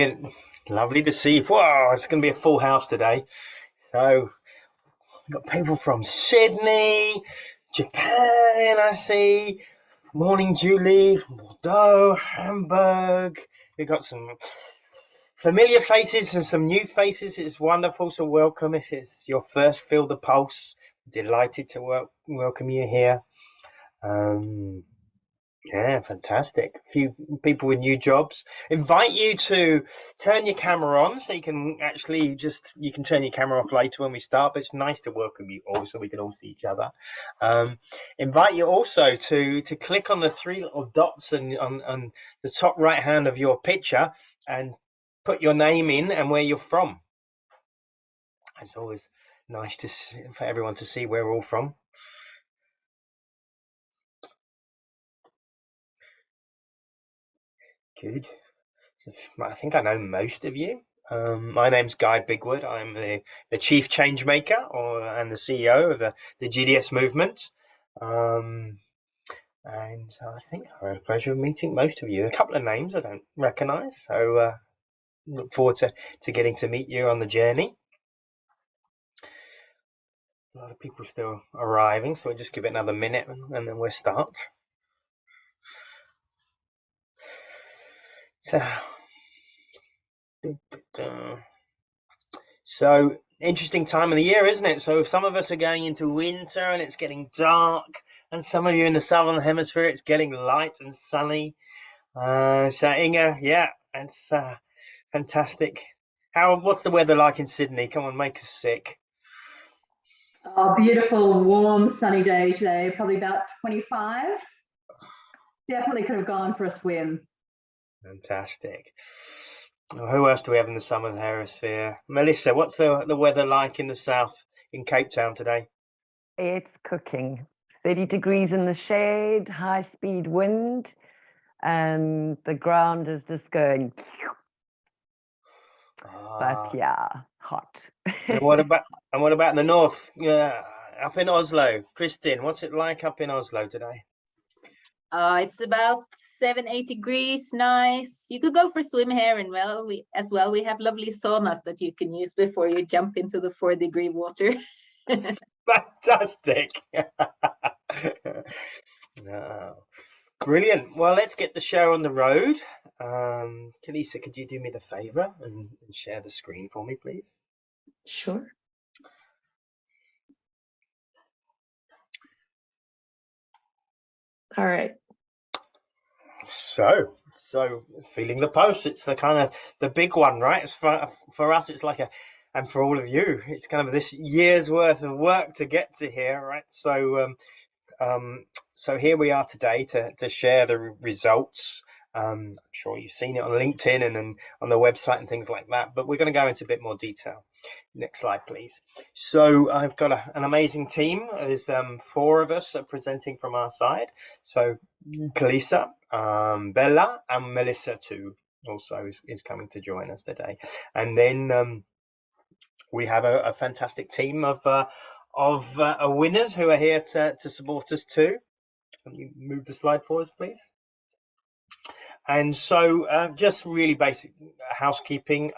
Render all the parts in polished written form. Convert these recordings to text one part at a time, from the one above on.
Brilliant. Lovely to see you. Wow, it's going to be a full house today. So we've got people from Sydney, Japan, I see. Morning, Julie, from Bordeaux, Hamburg. We've got some familiar faces and some new faces. It's wonderful. So welcome. If it's your first Feel the Pulse, delighted to welcome you here. Yeah, fantastic. A few people with new jobs. Invite you to turn your camera on so you can actually you can turn your camera off later when we start, but it's nice to welcome you all so we can all see each other. Invite you also to click on the three little dots on the top right hand of your picture and put your name in and where you're from. It's always nice for everyone to see where we're all from. Good. So I think I know most of you. My name's Guy Bigwood. I'm the Chief Change Maker and the CEO of the GDS-Movement. And I think I have the pleasure of meeting most of you. A couple of names I don't recognise, so look forward to getting to meet you on the journey. A lot of people still arriving, so we'll just give it another minute and then we'll start. So interesting time of the year, isn't it? So some of us are going into winter and it's getting dark, and some of you in the southern hemisphere it's getting light and sunny. So Inga, yeah, it's fantastic. What's the weather like in Sydney? Come on, make us sick. Oh, beautiful, warm, sunny day today. Probably about 25. Definitely could have gone for a swim. Fantastic. Who else do we have in the southern hemisphere? Melissa, what's the weather like in the south in Cape Town today? It's cooking. 30 degrees in the shade, high speed wind, and the ground is just going. But yeah, hot. And what about in the north? Yeah, up in Oslo. Kristin, what's it like up in Oslo today? It's about 7-8 degrees, nice. You could go for swim here and we have lovely saunas that you can use before you jump into the 4-degree water. Fantastic. Brilliant. Well, let's get the show on the road. Kalisa, could you do me the favor and share the screen for me, please? Sure. All right. So feeling the pulse, it's the kind of the big one, right? It's for us, it's like and for all of you, it's kind of this year's worth of work to get to here, right? So so here we are today to share the results. I'm sure you've seen it on LinkedIn and on the website and things like that, but we're going to go into a bit more detail. Next slide, please. So I've got an amazing team. There's 4 of us presenting from our side. So Kalisa, Bella, and Melissa too also is coming to join us today. And then we have a fantastic team of winners who are here to support us too. Can you move the slide for us, please? And so just really basic housekeeping.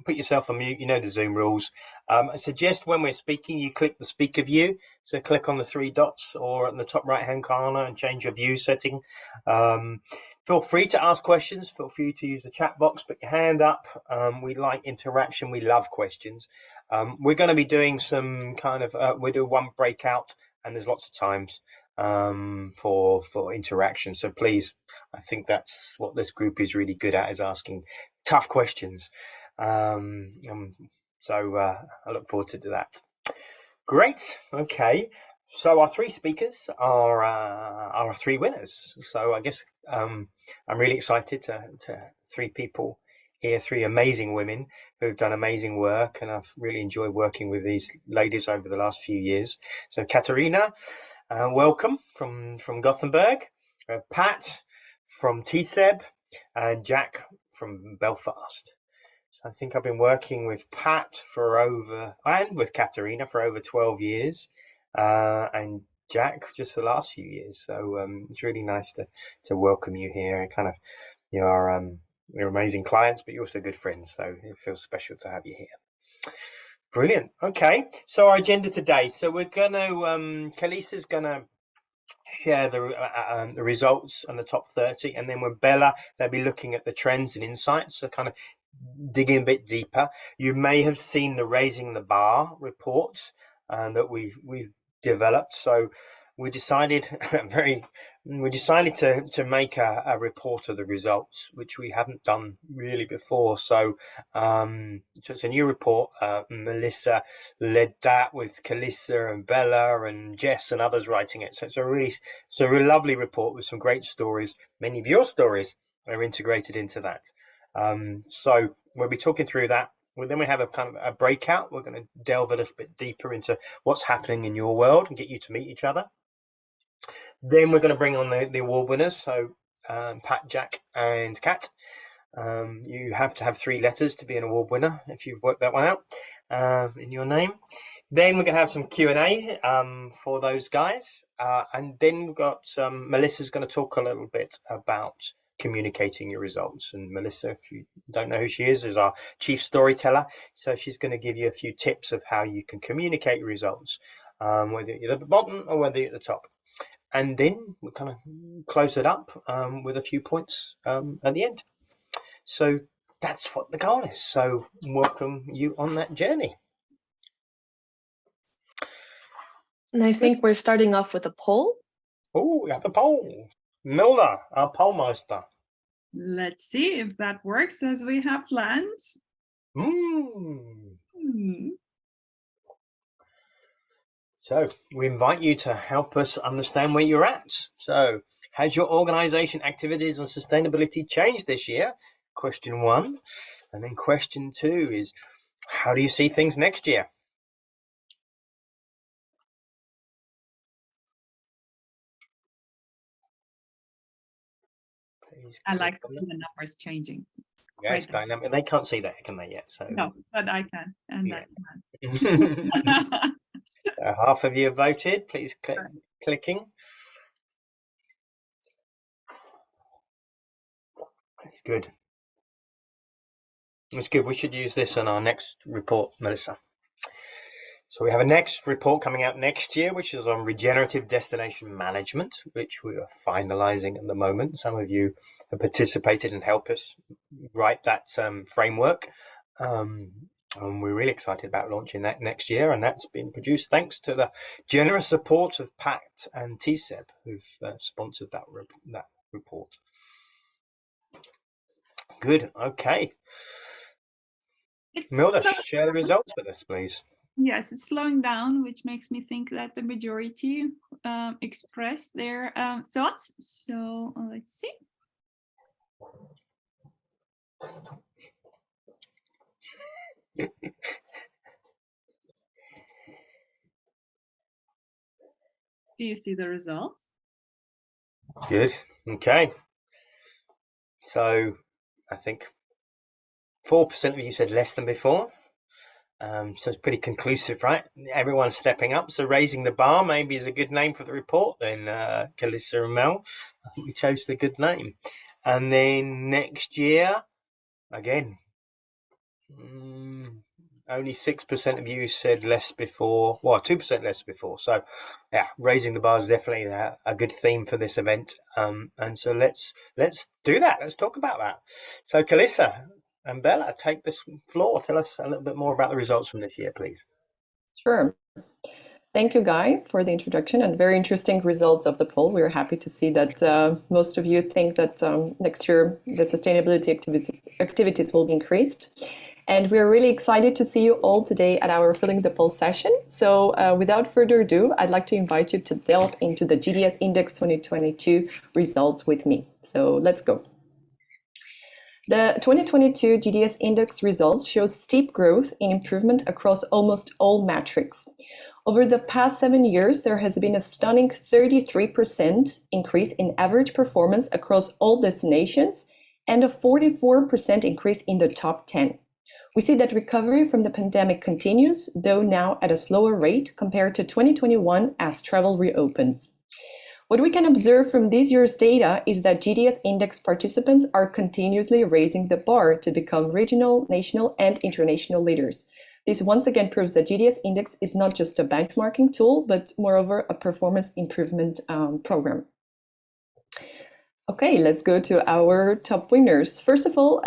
Put yourself on mute. You know the Zoom rules. I suggest when we're speaking, you click the speaker view. So click on the 3 dots or in the top right-hand corner and change your view setting. Feel free to ask questions. Feel free to use the chat box. Put your hand up. We like interaction. We love questions. We're going to be doing some kind of, we do one breakout and there's lots of times for interaction. So please, I think that's what this group is really good at, is asking tough questions. So I look forward to that. Great. Okay. So our 3 speakers are our 3 winners. So I guess I'm really excited to 3 people here, 3 amazing women who've done amazing work, and I've really enjoyed working with these ladies over the last few years. So Katarina, welcome from Gothenburg. Pat from TCEB, and Jack from Belfast. So I think I've been working with Pat and with Katarina for over 12 years, and Jack just the last few years. So it's really nice to welcome you here. Kind of, You're amazing clients, but you're also good friends. So it feels special to have you here. Brilliant. Okay. So our agenda today. So we're going to, Kalisa's going to share the results on the top 30. And then with Bella, they'll be looking at the trends and insights. So kind of digging a bit deeper. You may have seen the Raising the Bar report that we developed. So we decided to make a report of the results, which we haven't done really before. So it's a new report. Melissa led that with Kalissa and Bella and Jess and others writing it. So it's a really lovely report with some great stories. Many of your stories are integrated into that. So we'll be talking through that. Well, then we have a kind of a breakout. We're going to delve a little bit deeper into what's happening in your world and get you to meet each other. Then we're going to bring on the award winners. So Pat, Jack and Kat. You have to have 3 letters to be an award winner if you've worked that one out in your name. Then we're going to have some Q&A for those guys. And then we've got Melissa's going to talk a little bit about communicating your results. And Melissa, if you don't know who she is our chief storyteller. So she's going to give you a few tips of how you can communicate your results, whether you're at the bottom or whether you're at the top. And then we'll kind of close it up with a few points at the end. So that's what the goal is. So welcome you on that journey. And I think we're starting off with a poll. Oh, we have a poll. Milda, our pollmaster. Let's see if that works as we have planned. So we invite you to help us understand where you're at. So has your organization activities on sustainability changed this year? Question 1. And then question 2 is, how do you see things next year? Please I like click to on see them. the numbers changing. Yeah, it's dynamic. They can't see that, can they, yet? So No, but I can, and Yeah. that's fine. Half of you have voted. Please click clicking. It's good. It's good. We should use this on our next report, Melissa. So we have a next report coming out next year, which is on regenerative destination management, which we are finalizing at the moment. Some of you have participated and helped us write that framework. And we're really excited about launching that next year. And that's been produced thanks to the generous support of PACT and TCEB, who've sponsored that report. Good. Okay. Milda, share the results with us, please. Yes, it's slowing down, which makes me think that the majority express their thoughts. So let's see. Do you see the results? Good. Okay. So I think 4% of you said less than before. So it's pretty conclusive, right? Everyone's stepping up. So Raising the Bar maybe is a good name for the report then, Kalissa and Mel. I think we chose the good name. And then next year, again, only 6% of you said less before. Well, 2% less before. So yeah, Raising the Bar is definitely a good theme for this event. And so let's do that. Let's talk about that. So Kalissa and Bella, take this floor. Tell us a little bit more about the results from this year, please. Sure. Thank you, Guy, for the introduction and very interesting results of the poll. We're happy to see that most of you think that next year the sustainability activities will be increased. And we're really excited to see you all today at our Filling the Poll session. So without further ado, I'd like to invite you to delve into the GDS-Index 2022 results with me. So let's go. The 2022 GDS-Index results show steep growth in improvement across almost all metrics. Over the past 7 years, there has been a stunning 33% increase in average performance across all destinations and a 44% increase in the top 10. We see that recovery from the pandemic continues, though now at a slower rate compared to 2021 as travel reopens. What we can observe from this year's data is that GDS Index participants are continuously raising the bar to become regional, national, and international leaders. This once again proves that GDS Index is not just a benchmarking tool, but moreover a performance improvement program. Okay, let's go to our top winners. First of all,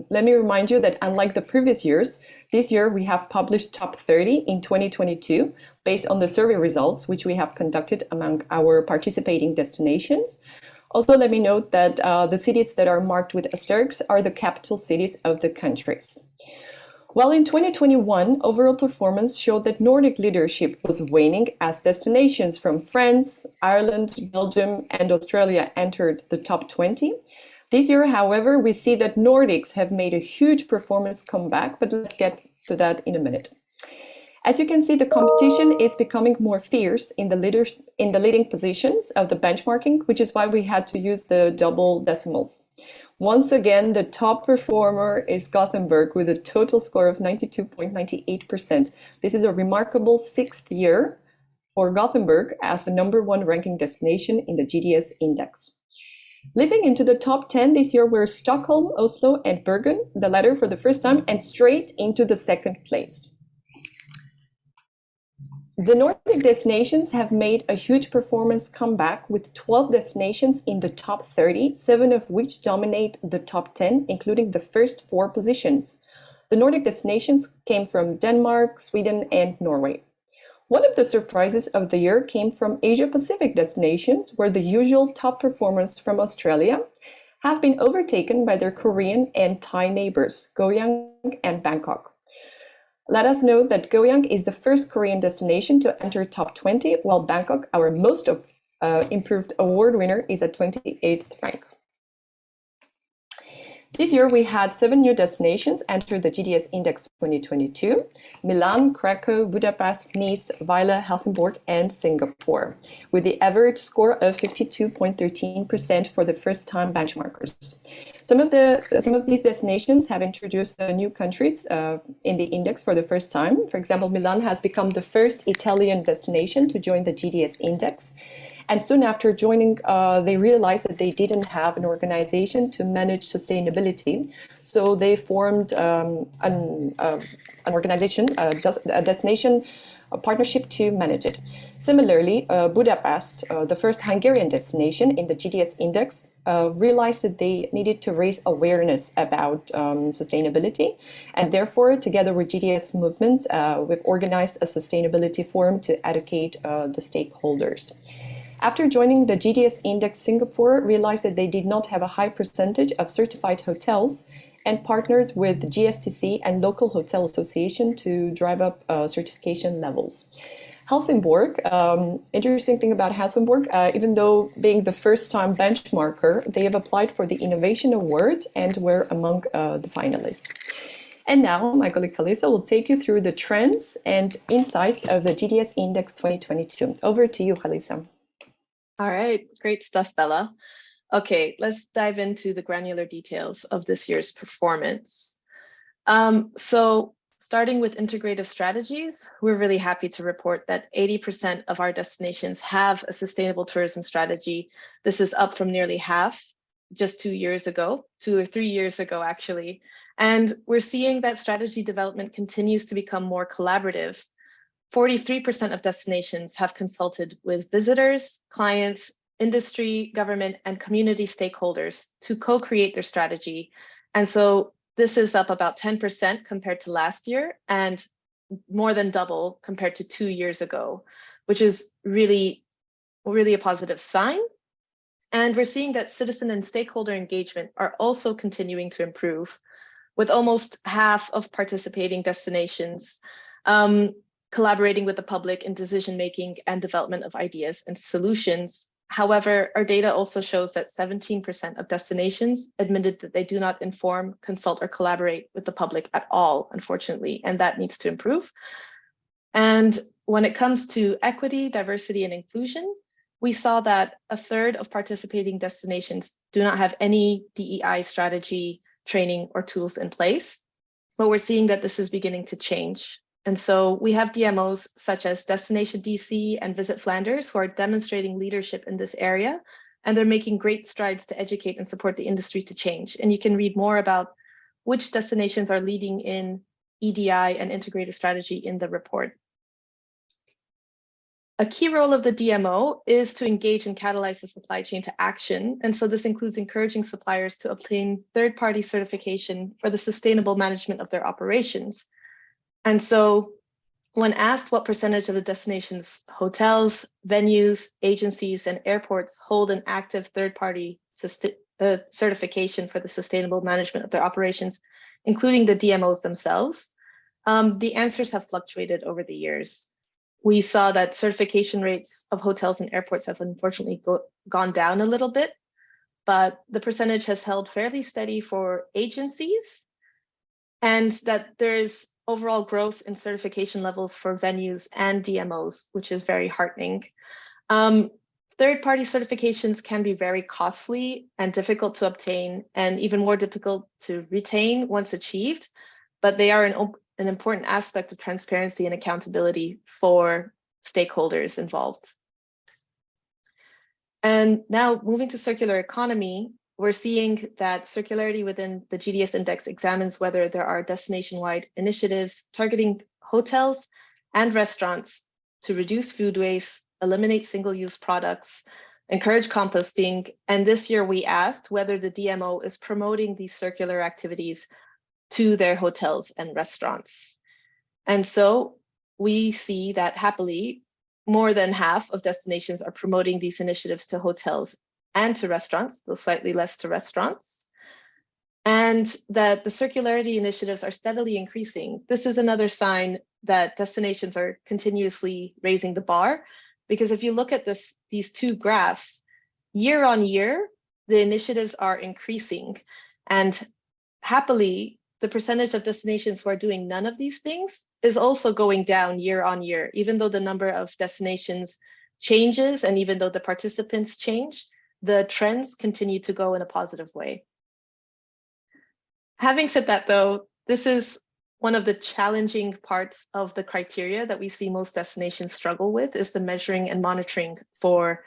let me remind you that unlike the previous years, this year we have published top 30 in 2022 based on the survey results, which we have conducted among our participating destinations. Also, let me note that the cities that are marked with asterisks are the capital cities of the countries. While in 2021, overall performance showed that Nordic leadership was waning as destinations from France, Ireland, Belgium, and Australia entered the top 20. This year, however, we see that Nordics have made a huge performance comeback, but let's get to that in a minute. As you can see, the competition is becoming more fierce in the leading positions of the benchmarking, which is why we had to use the double decimals. Once again, the top performer is Gothenburg with a total score of 92.98%. This is a remarkable 6th year for Gothenburg as the #1 ranking destination in the GDS Index. Leaping into the top 10 this year were Stockholm, Oslo, and Bergen, the latter for the first time, and straight into the 2nd place. The Nordic destinations have made a huge performance comeback with 12 destinations in the top 30, 7 of which dominate the top 10, including the first 4 positions. The Nordic destinations came from Denmark, Sweden, and Norway. One of the surprises of the year came from Asia-Pacific destinations, where the usual top performers from Australia have been overtaken by their Korean and Thai neighbors, Goyang and Bangkok. Let us note that Goyang is the first Korean destination to enter top 20, while Bangkok, our most improved award winner, is at 28th rank. This year, we had 7 new destinations enter the GDS Index 2022: Milan, Krakow, Budapest, Nice, Weiler, Helsingborg, and Singapore, with the average score of 52.13% for the first-time benchmarkers. Some of these destinations have introduced new countries in the index for the first time. For example, Milan has become the first Italian destination to join the GDS Index. And soon after joining, they realized that they didn't have an organization to manage sustainability. So they formed an organization, a destination, a partnership to manage it. Similarly, Budapest, the first Hungarian destination in the GDS Index, realized that they needed to raise awareness about sustainability. And therefore, together with GDS-Movement, we've organized a sustainability forum to educate the stakeholders. After joining the GDS Index, Singapore realized that they did not have a high percentage of certified hotels and partnered with the GSTC and local hotel association to drive up certification levels. Helsingborg, interesting thing about Helsingborg, even though being the first-time benchmarker, they have applied for the Innovation Award and were among the finalists. And now my colleague Kalisa will take you through the trends and insights of the GDS Index 2022. Over to you, Kalisa. All right, great stuff, Bella. Okay, let's dive into the granular details of this year's performance. So starting with integrative strategies, we're really happy to report that 80% of our destinations have a sustainable tourism strategy. This is up from nearly half just 2 years ago, 2 or 3 years ago, actually. And we're seeing that strategy development continues to become more collaborative. 43% of destinations have consulted with visitors, clients, industry, government, and community stakeholders to co-create their strategy. And so this is up about 10% compared to last year and more than double compared to 2 years ago, which is really, really a positive sign. And we're seeing that citizen and stakeholder engagement are also continuing to improve, with almost half of participating destinations collaborating with the public in decision-making and development of ideas and solutions. However, our data also shows that 17% of destinations admitted that they do not inform, consult, or collaborate with the public at all, unfortunately, and that needs to improve. And when it comes to equity, diversity, and inclusion, we saw that a third of participating destinations do not have any DEI strategy, training, or tools in place. But we're seeing that this is beginning to change. And so we have DMOs such as Destination DC and Visit Flanders who are demonstrating leadership in this area, and they're making great strides to educate and support the industry to change. And you can read more about which destinations are leading in EDI and integrative strategy in the report. A key role of the DMO is to engage and catalyze the supply chain to action. And so this includes encouraging suppliers to obtain third-party certification for the sustainable management of their operations. And so when asked what percentage of the destination's hotels, venues, agencies, and airports hold an active third-party certification for the sustainable management of their operations, including the DMOs themselves, the answers have fluctuated over the years. We saw that certification rates of hotels and airports have unfortunately gone down a little bit, but the percentage has held fairly steady for agencies, and that there's overall growth in certification levels for venues and DMOs, which is very heartening. Third-party certifications can be very costly and difficult to obtain, and even more difficult to retain once achieved, but they are an important aspect of transparency and accountability for stakeholders involved. And now moving to circular economy, we're seeing that circularity within the GDS index examines whether there are destination-wide initiatives targeting hotels and restaurants to reduce food waste, eliminate single-use products, encourage composting. And this year we asked whether the DMO is promoting these circular activities to their hotels and restaurants. And so we see that happily, more than half of destinations are promoting these initiatives to hotels and to restaurants, though slightly less to restaurants, and that the circularity initiatives are steadily increasing. This is another sign that destinations are continuously raising the bar, because if you look at these two graphs, year on year, the initiatives are increasing, and happily, the percentage of destinations who are doing none of these things is also going down year on year, even though the number of destinations changes and even though the participants change, the trends continue to go in a positive way. Having said that, though, this is one of the challenging parts of the criteria that we see most destinations struggle with, is the measuring and monitoring for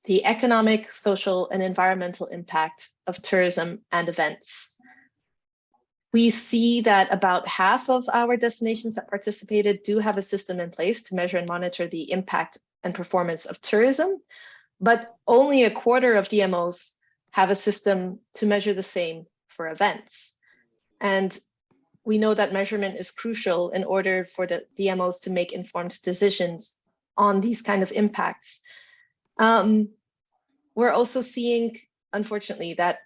the economic, social, and environmental impact of tourism and events. We see that about half of our destinations that participated do have a system in place to measure and monitor the impact and performance of tourism, but only a quarter of DMOs have a system to measure the same for events. And we know that measurement is crucial in order for the DMOs to make informed decisions on these kind of impacts. We're also seeing, unfortunately, that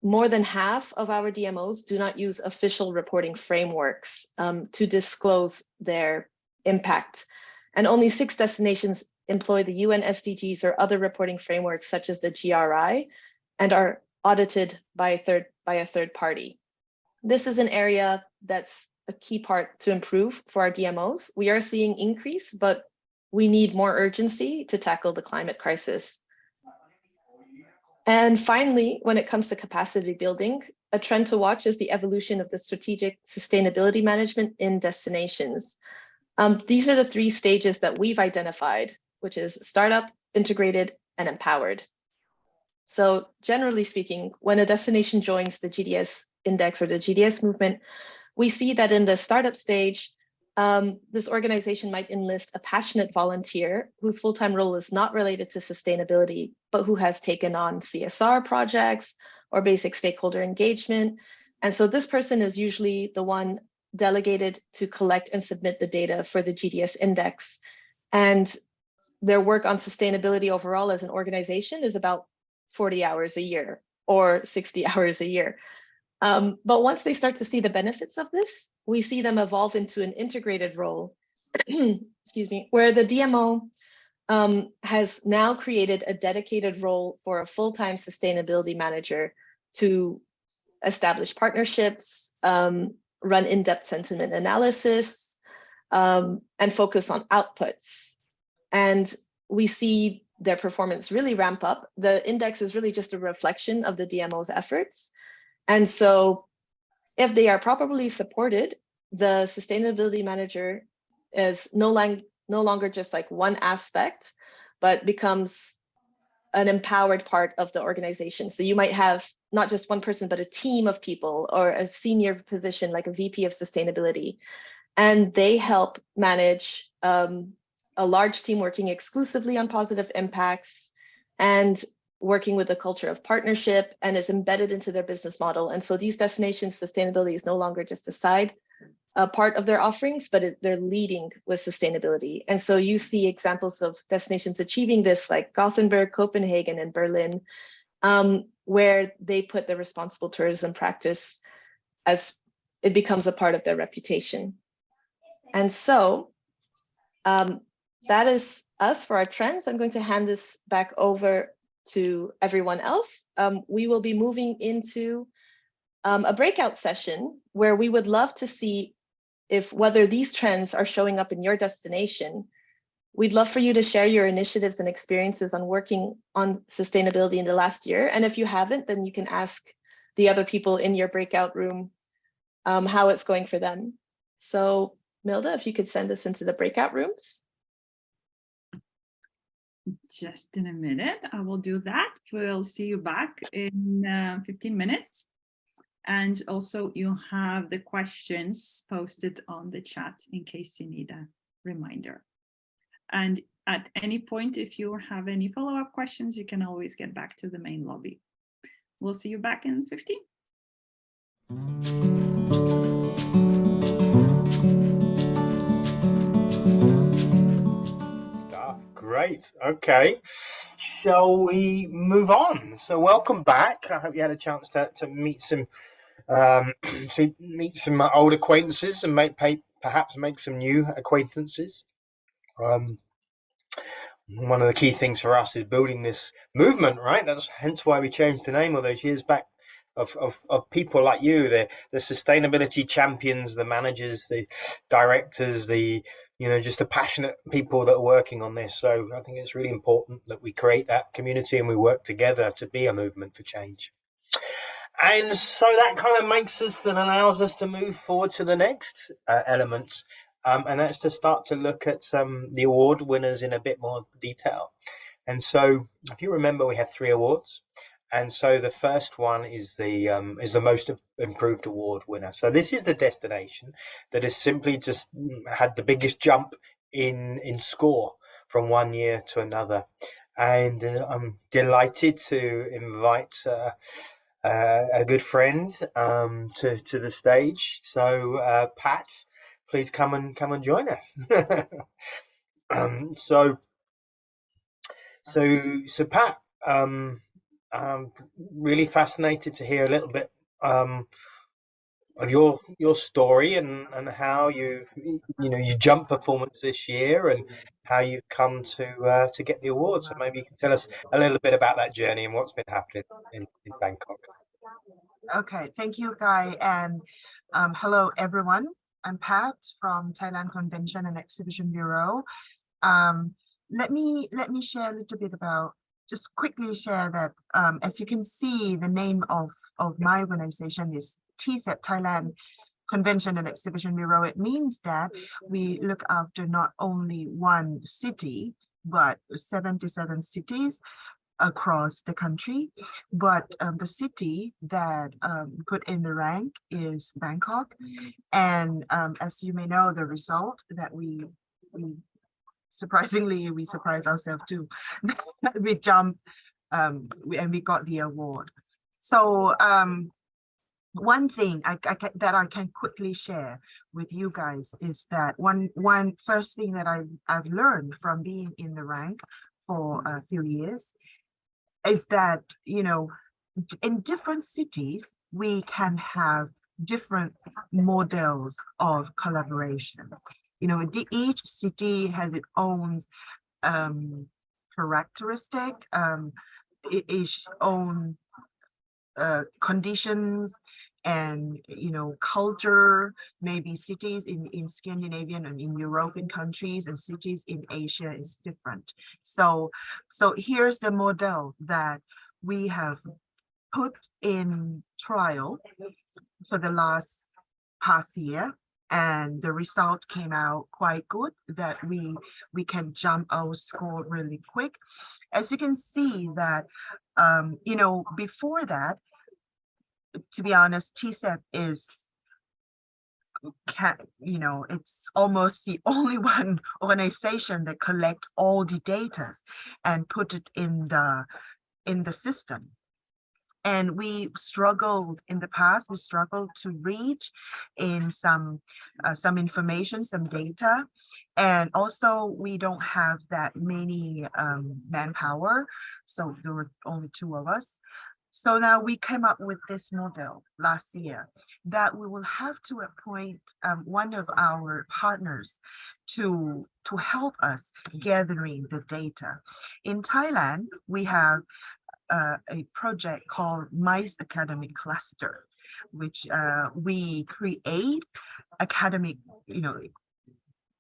more than half of our DMOs do not use official reporting frameworks to disclose their impact. And only 6 destinations employ the UN SDGs or other reporting frameworks such as the GRI and are audited by a third party. This is an area that's a key part to improve for our DMOs. We are seeing increase, but we need more urgency to tackle the climate crisis. And finally, when it comes to capacity building, a trend to watch is the evolution of the strategic sustainability management in destinations. These are the 3 stages that we've identified, which is startup, integrated, and empowered. So generally speaking, when a destination joins the GDS index or the GDS movement, we see that in the startup stage, this organization might enlist a passionate volunteer whose full-time role is not related to sustainability, but who has taken on CSR projects or basic stakeholder engagement. And so this person is usually the one delegated to collect and submit the data for the GDS index. And their work on sustainability overall as an organization is about 40 hours a year or 60 hours a year. But once they start to see the benefits of this, we see them evolve into an integrated role, excuse me, where the DMO has now created a dedicated role for a full-time sustainability manager to establish partnerships, run in-depth sentiment analysis, and focus on outputs. And we see their performance really ramp up. The index is really just a reflection of the DMO's efforts. And so if they are properly supported, the sustainability manager is no longer just like one aspect, but becomes an empowered part of the organization. So you might have not just one person, but a team of people or a senior position like a VP of sustainability. And they help manage a large team working exclusively on positive impacts and working with a culture of partnership, and is embedded into their business model. And so these destinations, sustainability is no longer just a side part of their offerings, but they're leading with sustainability. And so you see examples of destinations achieving this, like Gothenburg, Copenhagen, and Berlin, where they put the responsible tourism practice as it becomes a part of their reputation. And so that is us for our trends. I'm going to hand this back over to everyone else. We will be moving into a breakout session where we would love to see whether these trends are showing up in your destination. We'd love for you to share your initiatives and experiences on working on sustainability in the last year. And if you haven't, then you can ask the other people in your breakout room how it's going for them. So Milda, if you could send us into the breakout rooms. Just in a minute, I will do that. We'll see you back in 15 minutes. And also you have the questions posted on the chat in case you need a reminder. And at any point, if you have any follow-up questions, you can always get back to the main lobby. We'll see you back in 15. Great. Okay. Shall we move on? So welcome back. I hope you had a chance to meet some old acquaintances and perhaps make some new acquaintances. One of the key things for us is building this movement, right? That's hence why we changed the name all those years back, of people like you, the sustainability champions, the managers, the directors, just the passionate people that are working on this. So I think it's really important that we create that community and we work together to be a movement for change. And so that kind of makes us and allows us to move forward to the next elements. And that's to start to look at the award winners in a bit more detail. And so if you remember, we have 3 awards. And so the first one is the most improved award winner. So this is the destination that has simply just had the biggest jump in score from one year to another. And I'm delighted to invite a good friend to the stage. So Pat, please come and join us. So Pat, I'm really fascinated to hear a little bit of your story and how you jumped performance this year and how you've come to get the award. So maybe you can tell us a little bit about that journey and what's been happening in Bangkok. Okay, thank you, Guy, and hello everyone. I'm Pat from Thailand Convention and Exhibition Bureau. Let me share a little bit about. Just quickly share that, as you can see, the name of my organization is TCEB, Thailand Convention and Exhibition Bureau. It means that we look after not only one city, but 77 cities across the country. But the city that put in the rank is Bangkok. And as you may know, the result that we surprisingly, we surprised ourselves too. We jumped and we got the award. So one thing that I can quickly share with you guys is that one first thing that I've learned from being in the rank for a few years is that, in different cities, we can have different models of collaboration. Each city has its own characteristic, its own conditions and culture. Maybe cities in Scandinavian and in European countries and cities in Asia is different. So here's the model that we have put in trial for the past year. and the result came out quite good, that we can jump our score really quick. As you can see that, you know, before that, to be honest, TCEB is, you know, it's almost the only one organization that collect all the data and put it in the system. And we struggled in the past, we struggled to reach in some information, some data. And also we don't have that many manpower. So there were only 2 of us. So now we came up with this model last year that we will have to appoint one of our partners to help us gathering the data. In Thailand, we have a project called MICE Academic Cluster, which we create academic, you know,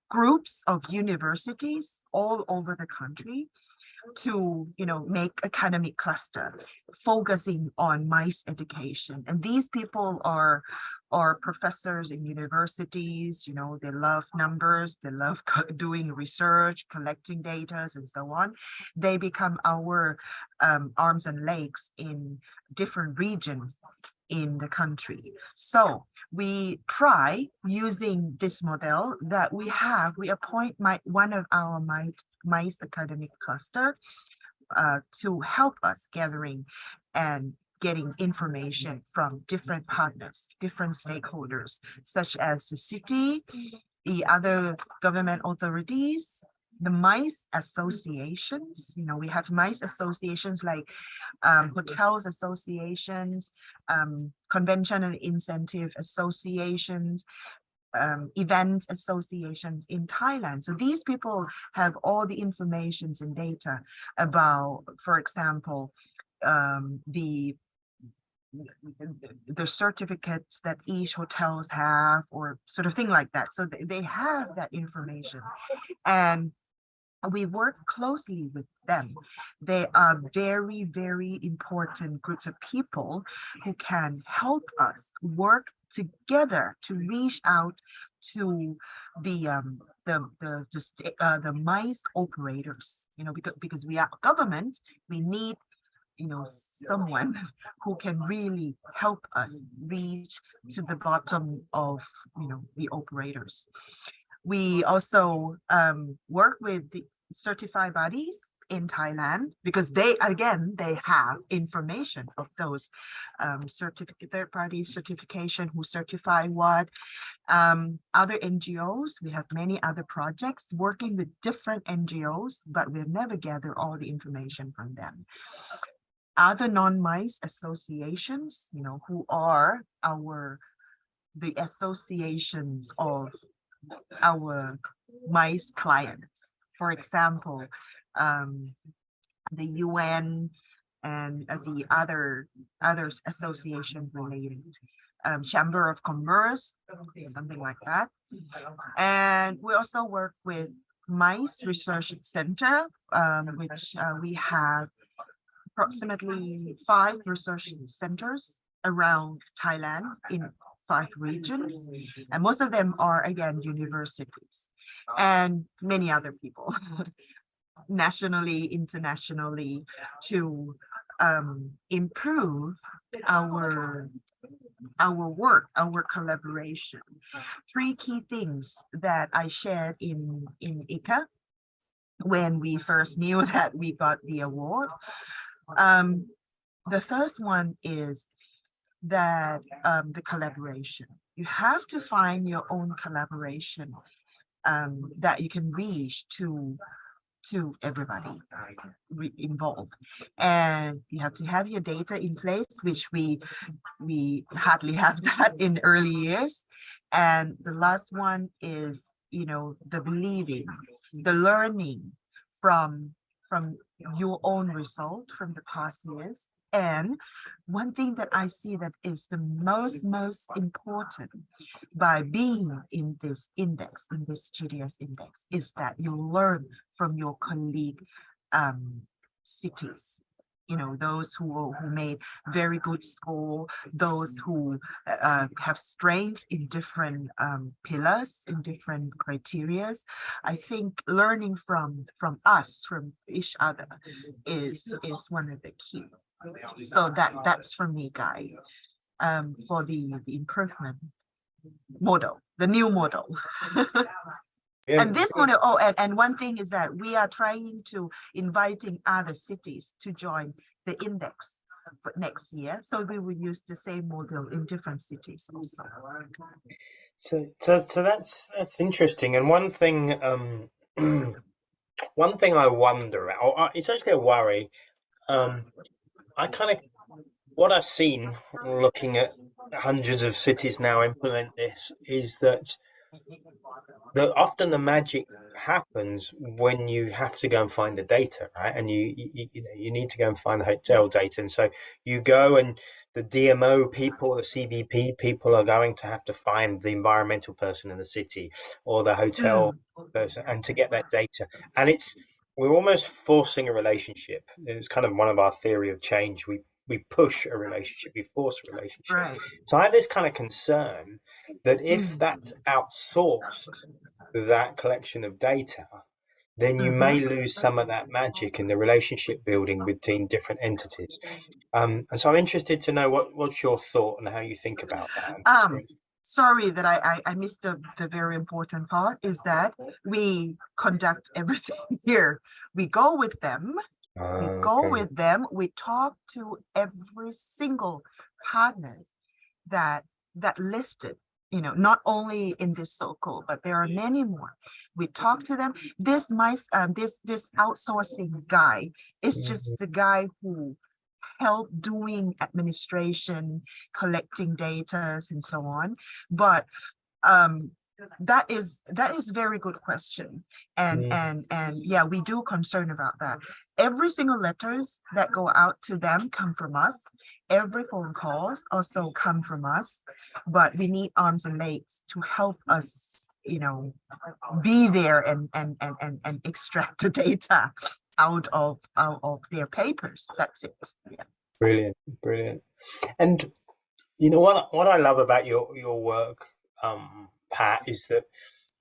groups of universities all over the country to, you know, make academic cluster focusing on MICE education. And these people are professors in universities, you know, they love numbers, they love doing research, collecting data, and so on. They become our arms and legs in different regions in the country. So we try using this model that we appoint one of our MICE academic cluster to help us gathering and getting information from different partners, different stakeholders, such as the city, the other government authorities, the MICE associations. You know, we have MICE associations like hotels associations, convention and incentive associations, events associations in Thailand. So these people have all the information and data about, for example, the certificates that each hotels have, or sort of thing like that. So they have that information, and we work closely with them. They are very, very important groups of people who can help us work together to reach out to the MICE operators. You know, because we are government, we need, you know, someone who can really help us reach to the bottom of, you know, the operators. We also work with the certified bodies in Thailand, because they have information of those third-party certification, who certify what. Other NGOs, we have many other projects working with different NGOs, but we've never gathered all the information from them. Other non-MICE associations, you know, who are the associations of our MICE clients. For example, the UN and the other association related, Chamber of Commerce, something like that. And we also work with MICE Research Center, which we have approximately 5 research centers around Thailand in 5 regions, and most of them are, again, universities, and many other people nationally, internationally, to improve our work, our collaboration. 3 key things that I shared in ICA when we first knew that we got the award. The first one is that the collaboration. You have to find your own collaboration that you can reach to everybody involved, and you have to have your data in place, which we hardly have that in early years. And the last one is, you know, the believing, the learning from your own result from the past years. And one thing that I see that is the most important by being in this index, in this GDS index, is that you learn from your colleague cities, you know, those who made very good score, those who have strength in different pillars, in different criterias. I think learning from us, from each other, is one of the key. So that's for me, Guy, for the improvement model, the new model. Yeah. And this model, oh, and one thing is that we are trying to inviting other cities to join the index for next year. So we will use the same model in different cities also. So that's interesting. And one thing one thing I wonder, or it's actually a worry. I kind of, what I've seen looking at hundreds of cities now implement this is that often the magic happens when you have to go and find the data, right? And you know, you need to go and find the hotel data, and so you go, and the DMO people, the CBP people, are going to have to find the environmental person in the city or the hotel person, and to get that data. And we're almost forcing a relationship. It's kind of one of our theory of change. We push a relationship, we force a relationship. Right. So I have this kind of concern that if that's outsourced, that collection of data, then you may lose some of that magic in the relationship building between different entities. And so I'm interested to know what's your thought and how you think about that. Sorry that I missed the very important part, is that we conduct everything here. We go with them. We talk to every single partner that listed, you know, not only in this circle, but there are many more. We talk to them. This outsourcing guy is just the guy who help doing administration, collecting data, and so on. But that is very good question, and yeah, we do concern about that. Every single letters that go out to them come from us. Every phone calls also come from us, but we need arms and legs to help us, you know, be there and extract the data out of their papers. That's it. Yeah. Brilliant. And you know what I love about your work, Pat, is that,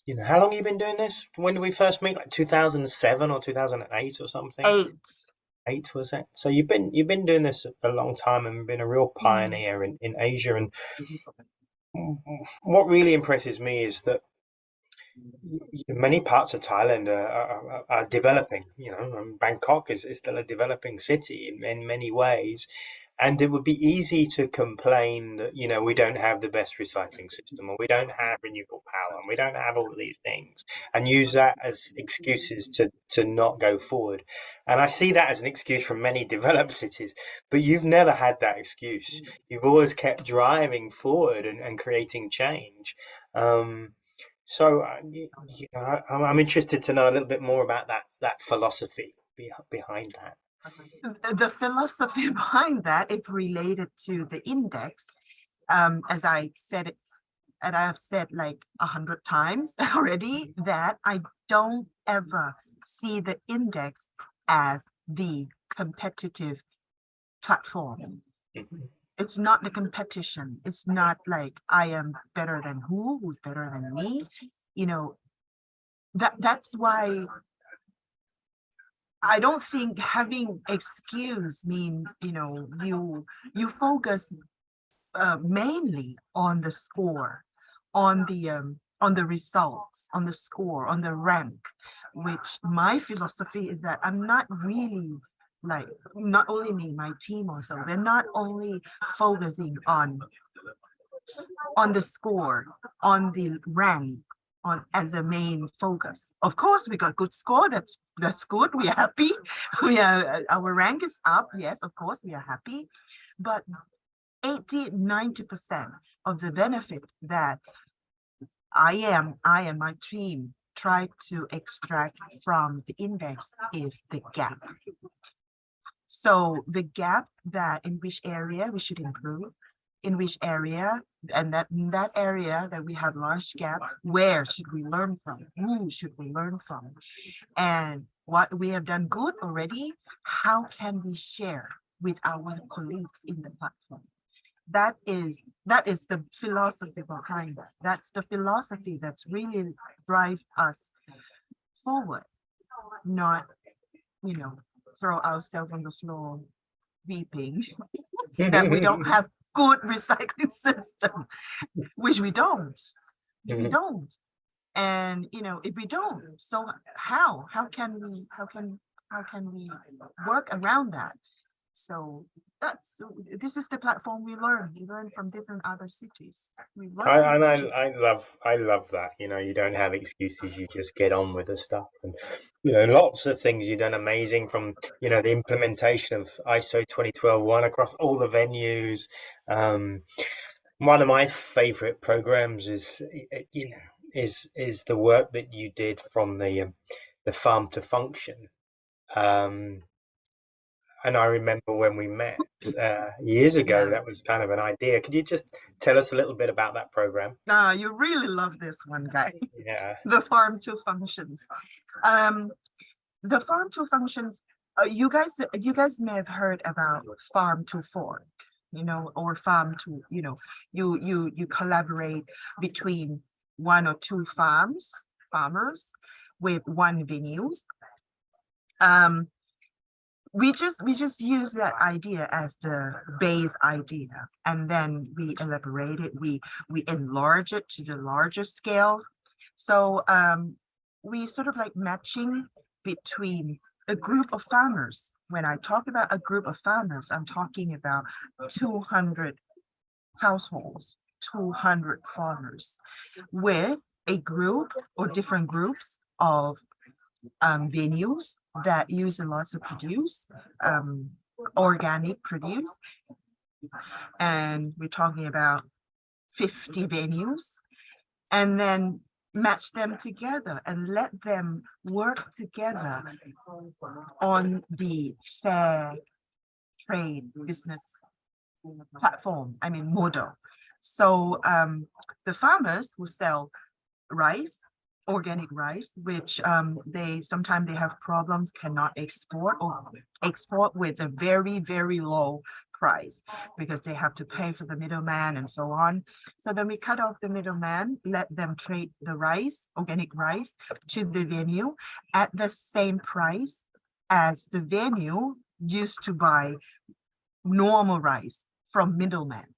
you know, how long have you been doing this? When did we first meet? Like 2007 or 2008 or something? Eight was it? So you've been doing this a long time and been a real pioneer in Asia. And what really impresses me is that many parts of Thailand are developing. You know, Bangkok is still a developing city in many ways. And it would be easy to complain that, you know, we don't have the best recycling system, or we don't have renewable power, and we don't have all of these things, and use that as excuses to not go forward. And I see that as an excuse from many developed cities, but you've never had that excuse. You've always kept driving forward and creating change. So you know, I'm interested to know a little bit more about that philosophy behind that. The philosophy behind that is related to the index. As I said it, and I have said like 100 times already, that I don't ever see the index as the competitive platform. It's not the competition. It's not like I am better than who's better than me. You know, that's why I don't think having excuse means, you know, you focus mainly on the score, on the results, on the score, on the rank, which my philosophy is that I'm not really, like, not only me, my team also, we're not only focusing on the score, on the rank, on as a main focus. Of course, we got good score. That's good. We are happy. Our rank is up. Yes, of course, we are happy. But 80–90% of the benefit that I and my team try to extract from the index is the gap. So the gap, that in which area we should improve, in which area, and that area that we have large gap, where should we learn from? Who should we learn from? And what we have done good already, how can we share with our colleagues in the platform? That is the philosophy behind that. That's the philosophy that's really drive us forward, not, throw ourselves on the floor weeping that we don't have good recycling system, which we don't. We don't. And if we don't, so how can we work around that? So this is the platform we learn from different other cities. I love that. You don't have excuses, you just get on with the stuff. And lots of things you've done amazing, from the implementation of ISO 2012-1 across all the venues. One of my favorite programs is the work that you did from the farm to function. And I remember when we met years ago, that was kind of an idea. Could you just tell us a little bit about that program? You really love this one, guys. Yeah. The farm to functions. The farm to functions, you guys may have heard about farm to fork, or farm to, you collaborate between one or two farmers with one venues. We just use that idea as the base idea, and then we elaborate it, we enlarge it to the larger scale. So we sort of like matching between a group of farmers. When I talk about a group of farmers, I'm talking about 200 households, 200 farmers, with a group or different groups of venues that use a lot of produce, organic produce. And we're talking about 50 venues, and then match them together and let them work together on the fair trade business platform, model. So the farmers will sell rice, organic rice, which they sometimes have problems, cannot export, or export with a very, very low price because they have to pay for the middleman and so on. So then we cut off the middleman, let them trade the rice, organic rice, to the venue at the same price as the venue used to buy normal rice from middleman.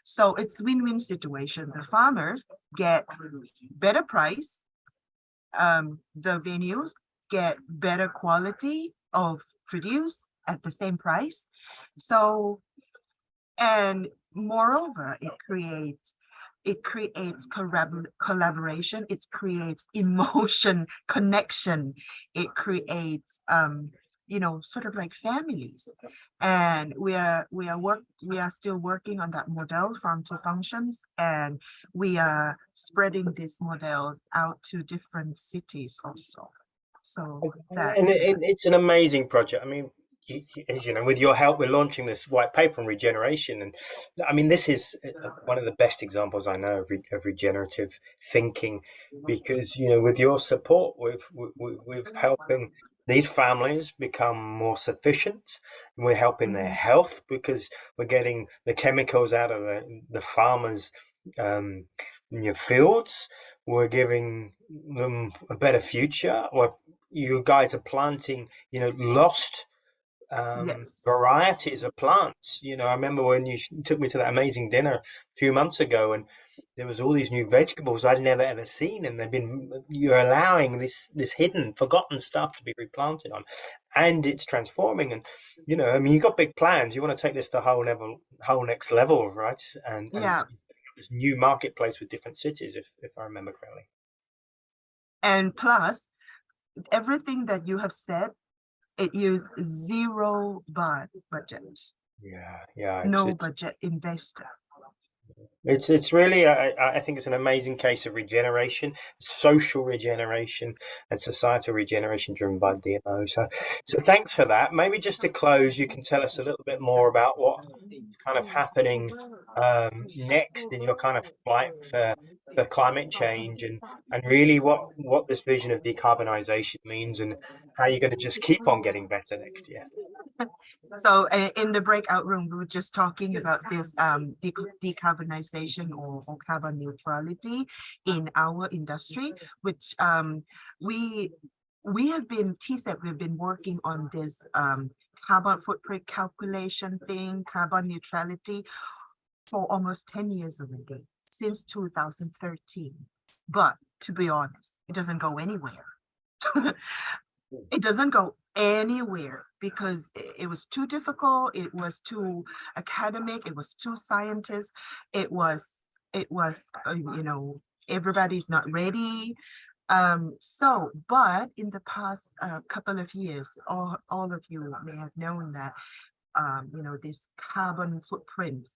So it's win-win situation. The farmers get better price, the venues get better quality of produce at the same price. So, and moreover, it creates collaboration, it creates emotion, connection, it creates sort of like families. And we are still working on that model, farm to functions, and we are spreading this model out to different cities also. So it's an amazing project. With your help, we're launching this white paper on regeneration, and this is one of the best examples I know of regenerative thinking, because with your support, we've helping these families become more sufficient, and we're helping their health because we're getting the chemicals out of the farmers' fields. We're giving them a better future. Or you guys are planting, lost varieties of plants. I remember when you took me to that amazing dinner a few months ago, and there was all these new vegetables I'd never ever seen, and you're allowing this hidden, forgotten stuff to be replanted on, and it's transforming. And you've got big plans. You want to take this to whole next level, right? And this new marketplace with different cities, if I remember correctly. And plus, everything that you have said, it used zero budget. No budget investor. It's really, I think it's an amazing case of regeneration, social regeneration, and societal regeneration driven by DMO. So thanks for that. Maybe just to close, you can tell us a little bit more about what kind of happening next in your kind of flight for the climate change and really what this vision of decarbonisation means and how you're going to just keep on getting better next year. So in the breakout room, we were just talking about this decarbonization or carbon neutrality in our industry, which we have been, TCEB, we've been working on this carbon footprint calculation thing, carbon neutrality for almost 10 years already, since 2013. But to be honest, it doesn't go anywhere. It doesn't go anywhere because it was too difficult, it was too academic, it was too scientist, it was you know, everybody's not ready. But in the past couple of years, all of you may have known that you know, this carbon footprints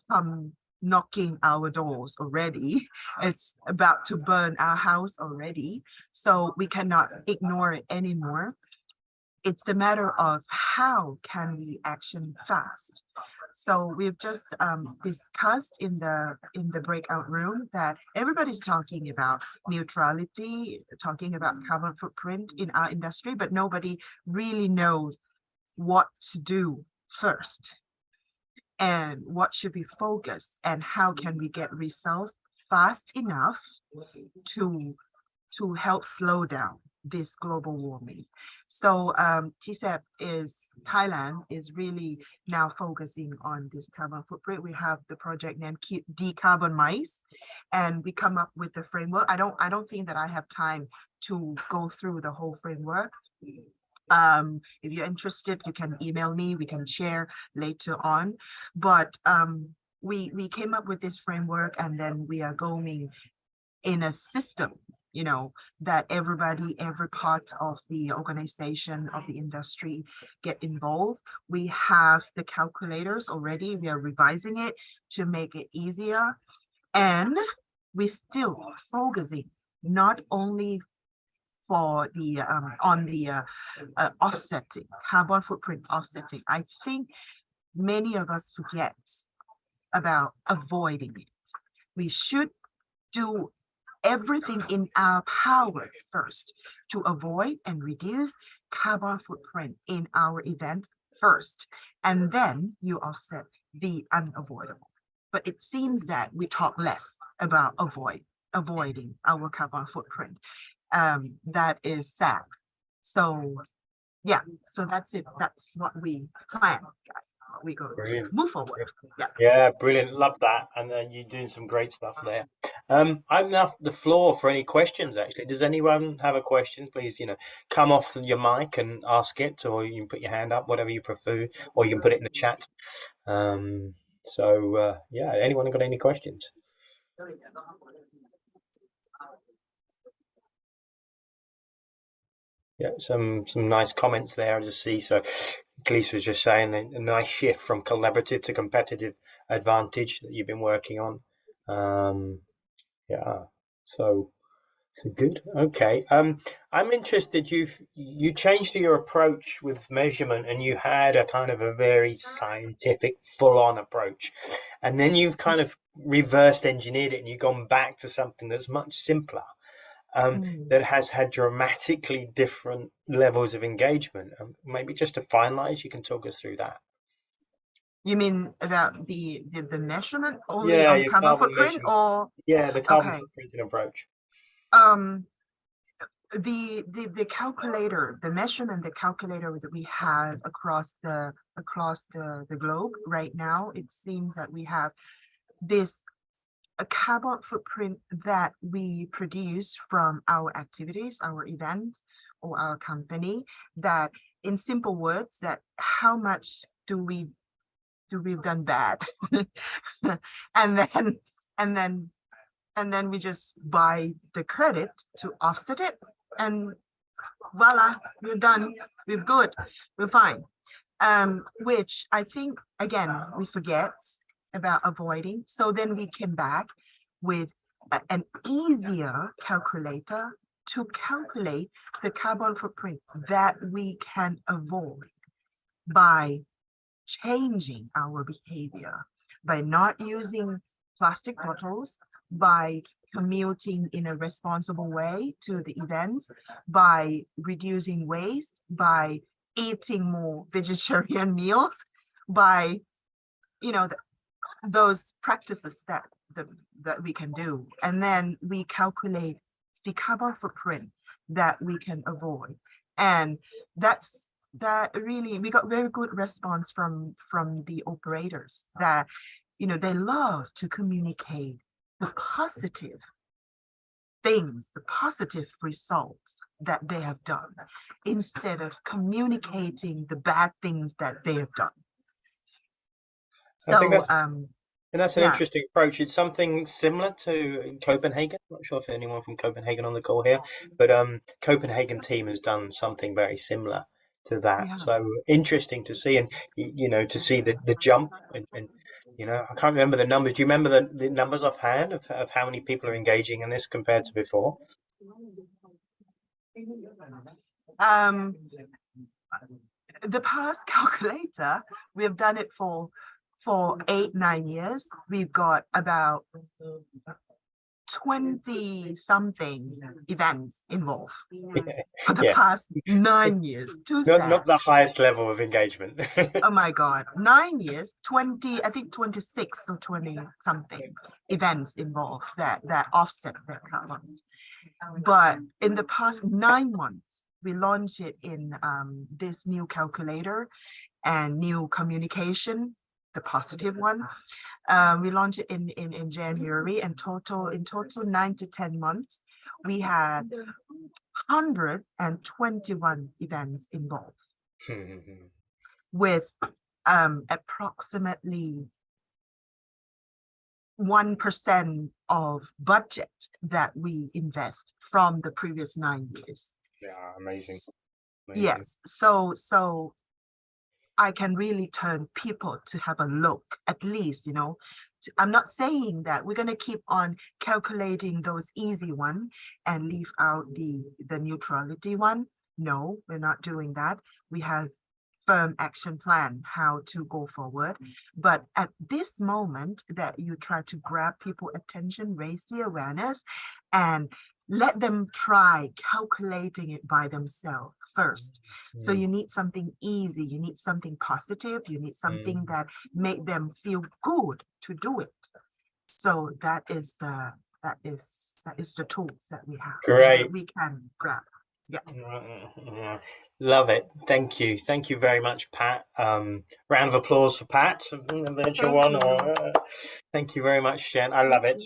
from knocking our doors already. It's about to burn our house already. So we cannot ignore it anymore. It's the matter of how can we action fast. So we've just discussed in the breakout room that everybody's talking about neutrality, talking about carbon footprint in our industry, but nobody really knows what to do first and what should be focused and how can we get results fast enough to help slow down this global warming. So TCEB Thailand is really now focusing on this carbon footprint. We have the project named Decarbonize, and we come up with the framework. I don't think that I have time to go through the whole framework. If you're interested, you can email me, we can share later on. But we came up with this framework, and then we are going in a system, you know, that everybody, every part of the organization, of the industry get involved. We have the calculators already. We are revising it to make it easier. And we're still focusing not only for the on the offsetting, carbon footprint offsetting. I think many of us forget about avoiding it. We should do everything in our power first to avoid and reduce carbon footprint in our event first, and then you offset the unavoidable. But it seems that we talk less about avoiding our carbon footprint. That is sad. So yeah, so that's it. That's what we plan, guys. We go to move forward. Yeah, brilliant. Love that. And then you're doing some great stuff there. I'm now the floor for any questions. Actually, does anyone have a question? Please, you know, come off your mic and ask it, or you can put your hand up, whatever you prefer, or you can put it in the chat. Yeah, anyone got any questions? Yeah, some nice comments there. I just see. So, Khalees was just saying a nice shift from collaborative to competitive advantage that you've been working on. Yeah, so good. Okay. I'm interested. You changed your approach with measurement, and you had a kind of a very scientific, full-on approach, and then you've kind of reversed engineered it, and you've gone back to something that's much simpler. That has had dramatically different levels of engagement. Maybe just to finalize, you can talk us through that. You mean about the measurement only on carbon footprint, or the carbon footprint approach? The calculator, the measurement, the calculator that we have across the globe right now, it seems that we have this a carbon footprint that we produce from our activities, our events, or our company, that in simple words, that how much do we've done bad. and then we just buy the credit to offset it, and voila, we're done, we're good, we're fine. Which I think, again, we forget about avoiding. So then we came back with an easier calculator to calculate the carbon footprint that we can avoid by changing our behavior, by not using plastic bottles, by commuting in a responsible way to the events, by reducing waste, by eating more vegetarian meals, by, those practices that we can do. And then we calculate the carbon footprint that we can avoid. And that really, we got very good response from the operators, that, they love to communicate the positive things, the positive results that they have done, instead of communicating the bad things that they have done. I think So, that's an yeah. interesting approach. It's something similar to Copenhagen. I'm not sure if anyone from Copenhagen on the call here, but Copenhagen team has done something very similar to that. Yeah. So interesting to see, and to see the jump, and I can't remember the numbers. Do you remember the numbers offhand of how many people are engaging in this compared to before? The past calculator, we have done it for 8-9 years. We've got about 20 something events involved for the past 9 years. Not the highest level of engagement. Oh my God, 9 years, 20, I think 26 or 20 something events involved that offset their carbon. But in the past 9 months, we launched it in this new calculator and new communication, the positive one. We launched it in January, and in total 9 to 10 months, we had 121 events involved with approximately 1% of budget that we invest from the previous 9 years. Yeah, amazing. Yes, so I can really turn people to have a look, at least, I'm not saying that we're going to keep on calculating those easy one and leave out the neutrality one. No, we're not doing that. We have firm action plan how to go forward. But at this moment that you try to grab people attention, raise the awareness, and let them try calculating it by themselves first. So you need something easy, you need something positive, you need something that make them feel good to do it. So that is the tools that we have. Great. That we can grab. Yeah. Love it. Thank you very much, Pat. Round of applause for Pat, the virtual one. Thank you very much, Shen. I love it.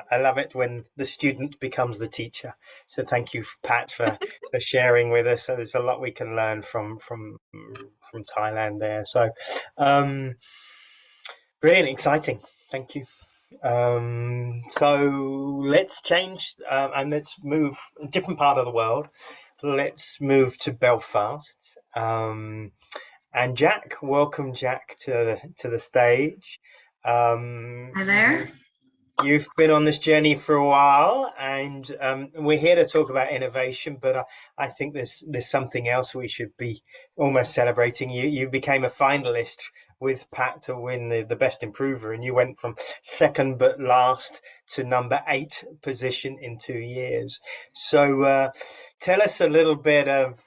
I love it when the student becomes the teacher. So thank you, Pat, for sharing with us. So there's a lot we can learn from Thailand there. So brilliant, exciting. Thank you. So let's change and let's move a different part of the world. Let's move to Belfast. And Jack, welcome, Jack, to the stage. Hi there. You've been on this journey for a while, and we're here to talk about innovation, but I think there's something else we should be almost celebrating. You became a finalist with Pat to win the Best Improver, and you went from second but last to number 8 position in 2 years. So tell us a little bit of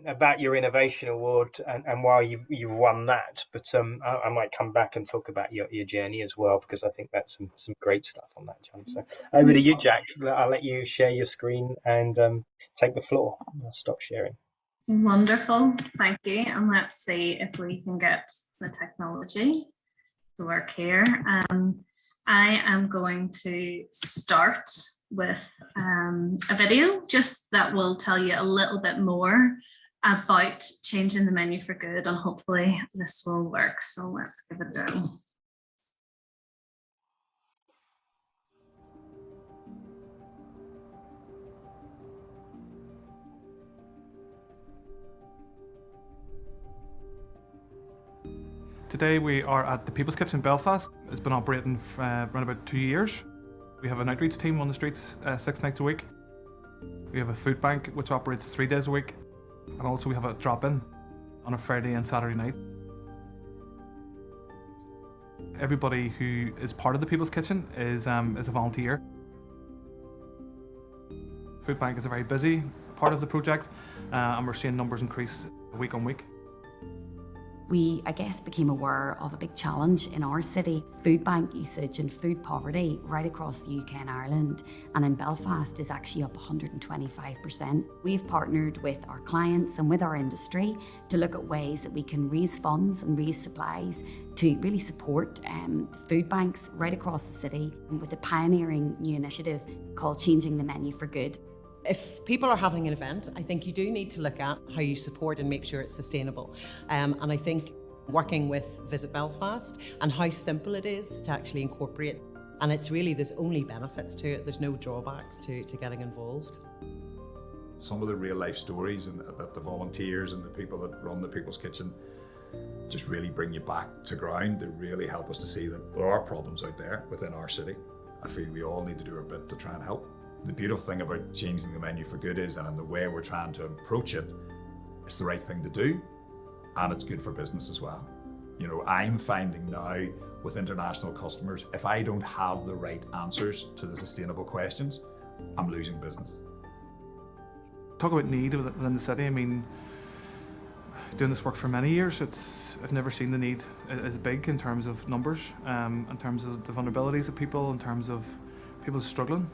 about your Innovation Award and why you've won that. But I might come back and talk about your journey as well, because I think that's some great stuff on that, John. So over to you, Jack. I'll let you share your screen and take the floor. I'll stop sharing. Wonderful, thank you. And let's see if we can get the technology to work here. I am going to start with a video just that will tell you a little bit more about changing the menu for good, and hopefully this will work. So let's give it a go. Today we are at the People's Kitchen Belfast. It's been operating for around about 2 years. We have an outreach team on the streets 6 nights a week. We have a food bank which operates 3 days a week. And also we have a drop-in on a Friday and Saturday night. Everybody who is part of the People's Kitchen is a volunteer. Food bank is a very busy part of the project, and we're seeing numbers increase week on week. We, I guess, became aware of a big challenge in our city. Food bank usage and food poverty right across the UK and Ireland, and in Belfast is actually up 125%. We've partnered with our clients and with our industry to look at ways that we can raise funds and raise supplies to really support food banks right across the city with a pioneering new initiative called Changing the Menu for Good. If people are having an event, I think you do need to look at how you support and make sure it's sustainable. And I think working with Visit Belfast and how simple it is to actually incorporate, and it's really, there's only benefits to it, there's no drawbacks to getting involved. Some of the real life stories and that the volunteers and the people that run the People's Kitchen just really bring you back to ground. They really help us to see that there are problems out there within our city. I feel we all need to do our bit to try and help. The beautiful thing about Changing the Menu for Good is, and in the way we're trying to approach it, it's the right thing to do, and it's good for business as well. You know, I'm finding now with international customers, if I don't have the right answers to the sustainable questions, I'm losing business. Talk about need within the city. I mean, doing this work for many years, I've never seen the need as big in terms of numbers, in terms of the vulnerabilities of people, in terms of people struggling.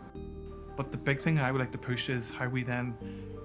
But the big thing I would like to push is how we then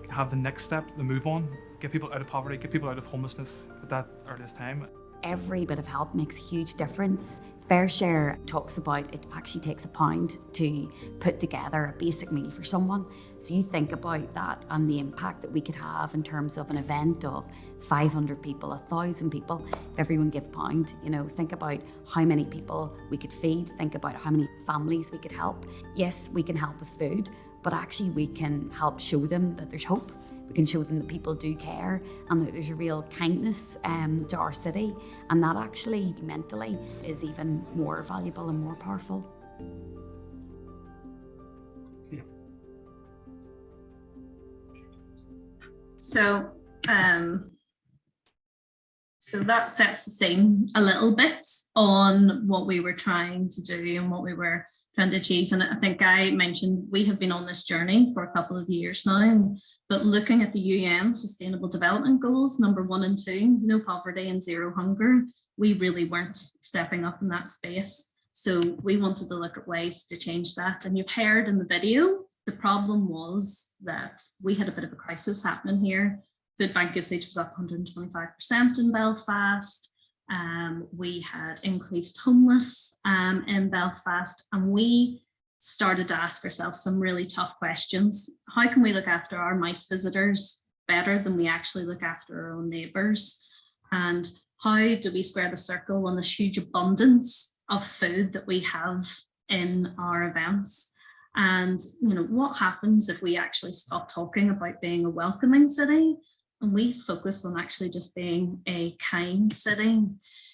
have the next step, the move on, get people out of poverty, get people out of homelessness at that earliest time. Every bit of help makes a huge difference. Fair Share talks about it actually takes £1 to put together a basic meal for someone. So you think about that and the impact that we could have in terms of an event of 500 people, 1,000 people, if everyone give £1, you know, think about how many people we could feed, think about how many families we could help. Yes, we can help with food, but actually we can help show them that there's hope. We can show them that people do care and that there's a real kindness to our city, and that actually mentally is even more valuable and more powerful. So that sets the scene a little bit on what we were trying to do and what we were trying to achieve. And I think I mentioned we have been on this journey for a couple of years now, but looking at the UN Sustainable Development Goals, number 1 and 2, no poverty and zero hunger, we really weren't stepping up in that space. So we wanted to look at ways to change that. And you've heard in the video, the problem was that we had a bit of a crisis happening here. Food bank usage was up 125% in Belfast. We had increased homeless in Belfast, and we started to ask ourselves some really tough questions. How can we look after our mice visitors better than we actually look after our own neighbours? And how do we square the circle on this huge abundance of food that we have in our events? And you know, what happens if we actually stop talking about being a welcoming city and we focus on actually just being a kind city?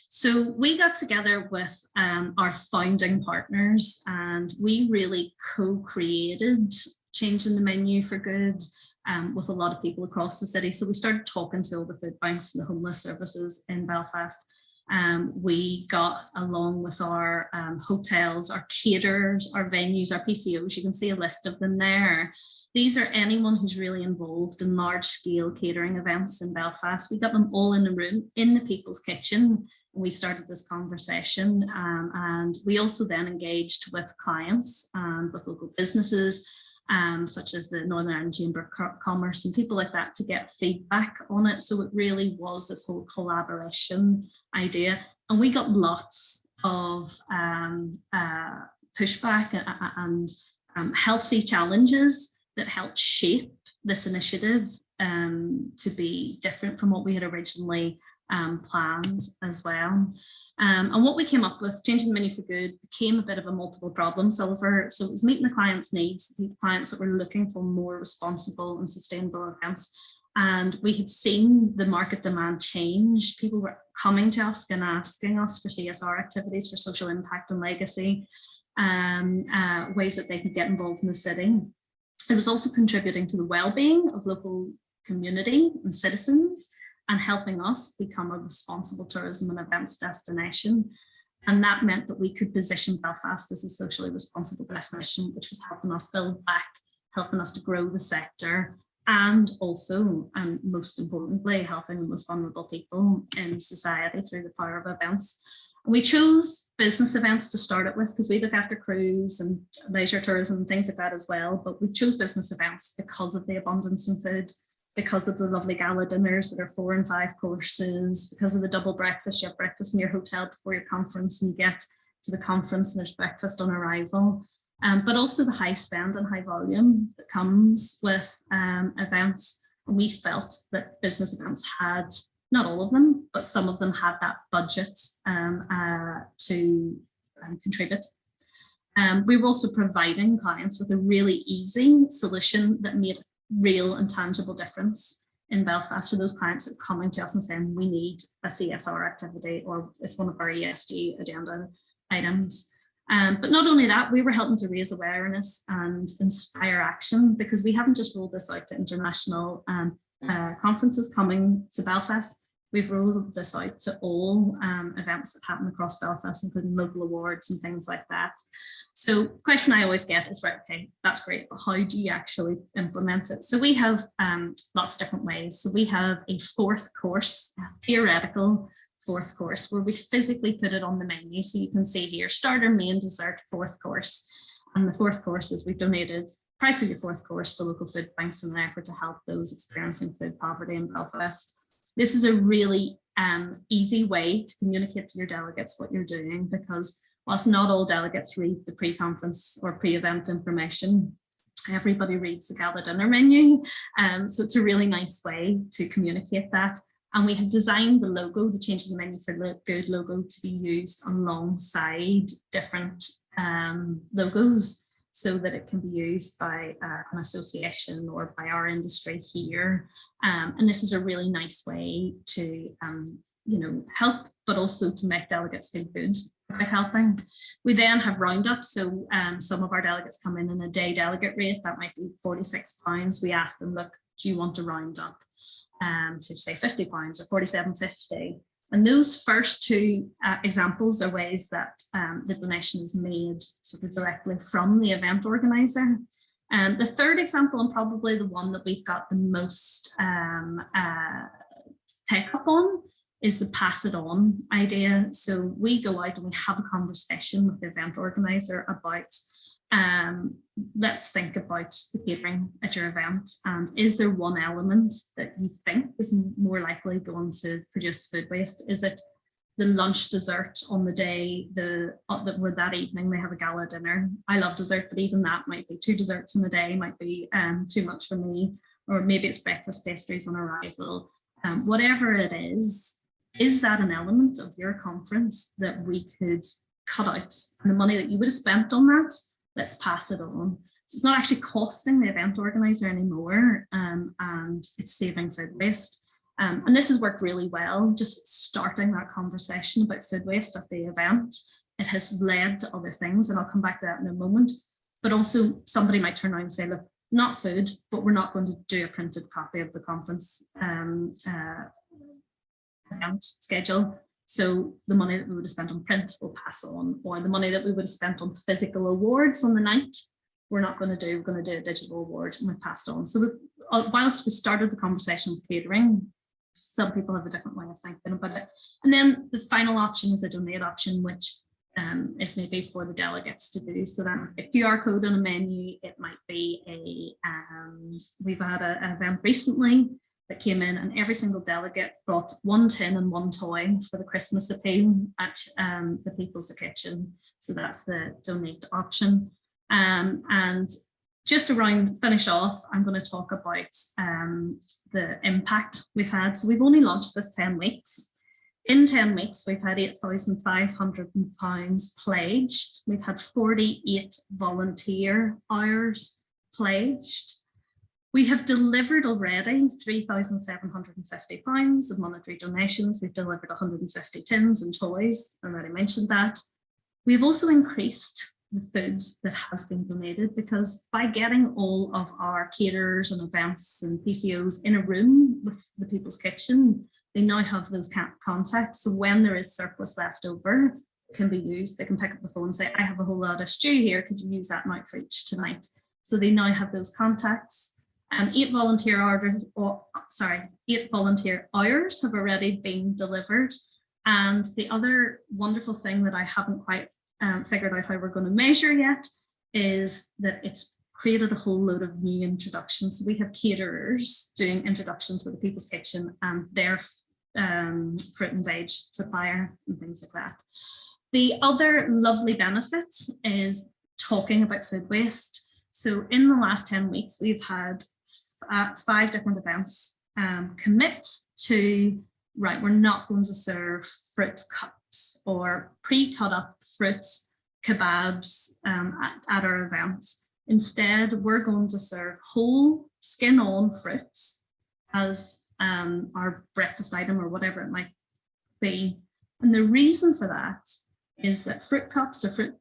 So we got together with our founding partners, and we really co-created Changing the Menu for Good with a lot of people across the city. So we started talking to all the food banks and the homeless services in Belfast. We got along with our hotels, our caterers, our venues, our PCOs. You can see a list of them there. These are anyone who's really involved in large-scale catering events in Belfast. We got them all in a room in the People's Kitchen. We started this conversation, and we also then engaged with clients and with local businesses, such as the Northern Ireland Chamber of Commerce and people like that, to get feedback on it. So it really was this whole collaboration idea, and we got lots of pushback and healthy challenges that helped shape this initiative to be different from what we had originally planned as well. And what we came up with, Changing the Menu for Good, became a bit of a multiple problem solver. So it was meeting the clients' needs, the clients that were looking for more responsible and sustainable events. And we had seen the market demand change. People were coming to us and asking us for CSR activities, for social impact and legacy, ways that they could get involved in the city. It was also contributing to the well-being of local community and citizens, and helping us become a responsible tourism and events destination. And that meant that we could position Belfast as a socially responsible destination, which was helping us build back helping us to grow the sector, and also, and most importantly, helping the most vulnerable people in society through the power of events. And we chose business events to start it with because we look after cruise and leisure tourism and things like that as well. But we chose business events because of the abundance in food, because of the lovely gala dinners that are 4 and 5 courses, because of the double breakfast. You have breakfast in your hotel before your conference, and you get to the conference and there's breakfast on arrival. But also the high spend and high volume that comes with events. And we felt that business events had, not all of them, but some of them had that budget to contribute. We were also providing clients with a really easy solution that made a real and tangible difference in Belfast for those clients that are coming to us and saying, we need a CSR activity, or it's one of our ESG agenda items. But not only that, we were helping to raise awareness and inspire action, because we haven't just rolled this out to international conferences coming to Belfast. We've rolled this out to all events that happen across Belfast, including local awards and things like that. So the question I always get is, right, okay, that's great, but how do you actually implement it? So we have lots of different ways. So we have a 4th course, a theoretical 4th course, where we physically put it on the menu. So you can see here, starter, main, dessert, 4th course. And the 4th course is we've donated price of your 4th course to local food banks in an effort to help those experiencing food poverty in Belfast. This is a really easy way to communicate to your delegates what you're doing, because whilst not all delegates read the pre-conference or pre-event information, everybody reads the gala dinner menu. So it's a really nice way to communicate that. And we have designed the logo, the Change in the Menu for Good logo, to be used alongside different logos, so that it can be used by an association or by our industry here. And this is a really nice way to help, but also to make delegates feel good about helping. We then have roundups. So some of our delegates come in a day delegate rate, that might be £46. We ask them, look, do you want to round up to say £50 or £47.50? And those first 2 examples are ways that the donation is made sort of directly from the event organizer. The 3rd example, and probably the one that we've got the most take up on, is the pass it on idea. So we go out and we have a conversation with the event organizer about, let's think about the catering at your event, and is there one element that you think is more likely going to produce food waste? Is it the lunch dessert on the day where that evening they have a gala dinner? I love dessert, but even that might be 2 desserts in the day, might be too much for me. Or maybe it's breakfast pastries on arrival. Whatever it is that an element of your conference that we could cut out? And the money that you would have spent on that, let's pass it on. So it's not actually costing the event organizer anymore, and it's saving food waste. And this has worked really well, just starting that conversation about food waste at the event. It has led to other things, and I'll come back to that in a moment. But also somebody might turn around and say, look, not food, but we're not going to do a printed copy of the conference event schedule. So the money that we would have spent on print will pass on, or the money that we would have spent on physical awards on the night, we're not going to do, we're going to do a digital award, and we passed on. So whilst we started the conversation with catering, some people have a different way of thinking about it. And then the final option is a donate option, which is maybe for the delegates to do. So then a QR code on a menu, it might be we've had an event recently that came in, and every single delegate brought 1 tin and 1 toy for the Christmas appeal at the People's Kitchen. So that's the donate option. And just to finish off, I'm going to talk about the impact we've had. So we've only launched this 10 weeks. In 10 weeks, we've had £8,500 pledged. We've had 48 volunteer hours pledged. We have delivered already £3,750 of monetary donations. We've delivered 150 tins and toys. I already mentioned that. We've also increased the food that has been donated, because by getting all of our caterers and events and PCOs in a room with the People's Kitchen, they now have those contacts. So when there is surplus left over, it can be used. They can pick up the phone and say, I have a whole lot of stew here. Could you use that in outreach tonight? So they now have those contacts. 8 volunteer hours have already been delivered. And the other wonderful thing that I haven't quite figured out how we're going to measure yet is that it's created a whole load of new introductions. So we have caterers doing introductions with the People's Kitchen and their fruit and veg supplier and things like that. The other lovely benefit is talking about food waste. So in the last 10 weeks, we've had 5 different events commit to, right, we're not going to serve fruit cups or pre-cut up fruit kebabs at our events. Instead, we're going to serve whole skin-on fruits as our breakfast item or whatever it might be. And the reason for that is that fruit cups or fruit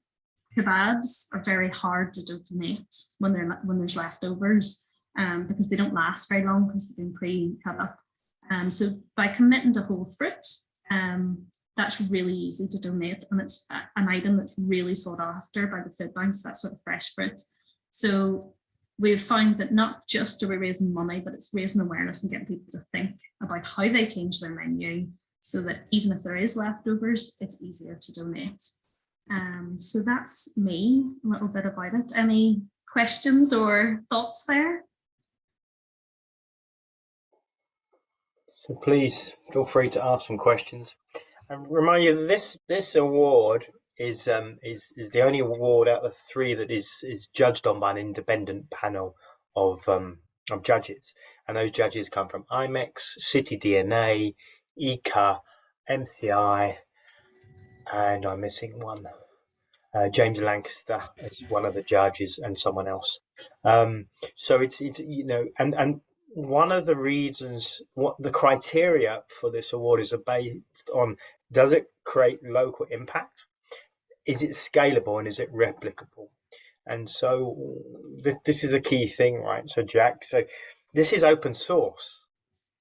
kebabs are very hard to donate when there's leftovers because they don't last very long because they've been pre-cut up. So by committing to whole fruit, that's really easy to donate, and it's an item that's really sought after by the food banks, that sort of fresh fruit. So we've found that not just are we raising money, but it's raising awareness and getting people to think about how they change their menu so that even if there is leftovers, it's easier to donate. So that's me, a little bit about it. Any questions or thoughts there? So please feel free to ask some questions. And remind you that this award is the only award out of the 3 that is judged on by an independent panel of judges, and those judges come from IMEX, City DNA, ICA, MCI, and I'm missing one. James Lancaster is one of the judges, and someone else. So it's and one of the reasons, what the criteria for this award is based on: does it create local impact? Is it scalable, and is it replicable? And so this is a key thing, right? So Jack, so this is open source,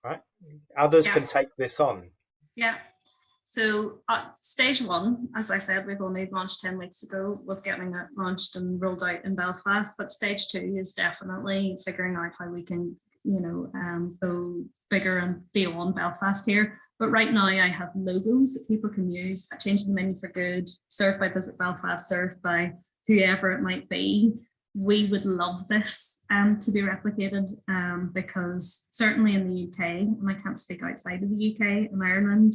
right? Others can take this on. Yeah. So stage 1, as I said, we've only launched 10 weeks ago, was getting it launched and rolled out in Belfast. But stage 2 is definitely figuring out how we can, go bigger and beyond Belfast here. But right now I have logos that people can use, changing the menu for good, served by Visit Belfast, served by whoever it might be. We would love this to be replicated because certainly in the UK, and I can't speak outside of the UK and Ireland,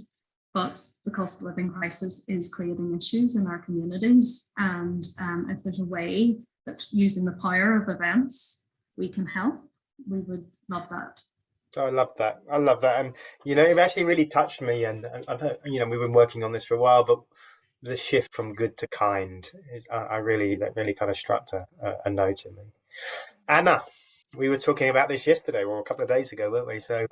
but the cost of living crisis is creating issues in our communities. And if there's a way that's using the power of events, we can help, we would love that. I love that. And, it actually really touched me. And I've heard, we've been working on this for a while, but the shift from good to kind is, that really kind of struck a note in me. Anna, we were talking about this yesterday or a couple of days ago, weren't we? So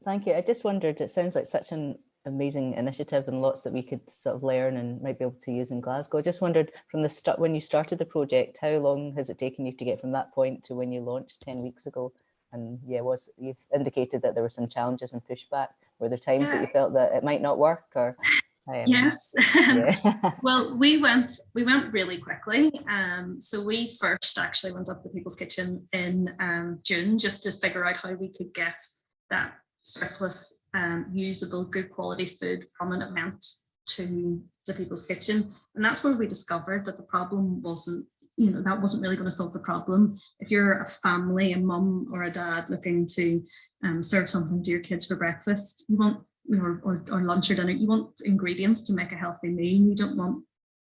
thank you. I just wondered, it sounds like such an amazing initiative and lots that we could sort of learn and might be able to use in Glasgow. I just wondered, from the start, when you started the project, how long has it taken you to get from that point to when you launched 10 weeks ago? And you've indicated that there were some challenges and pushback. Were there times that you felt that it might not work, or? Yes. Well, we went really quickly. So we first actually went up to People's Kitchen in June just to figure out how we could get that surplus, usable, good quality food from an event to the People's Kitchen. And that's where we discovered that the problem wasn't, that wasn't really going to solve the problem. If you're a family, a mum or a dad looking to serve something to your kids for breakfast, you want, or lunch or dinner, you want ingredients to make a healthy meal. You don't want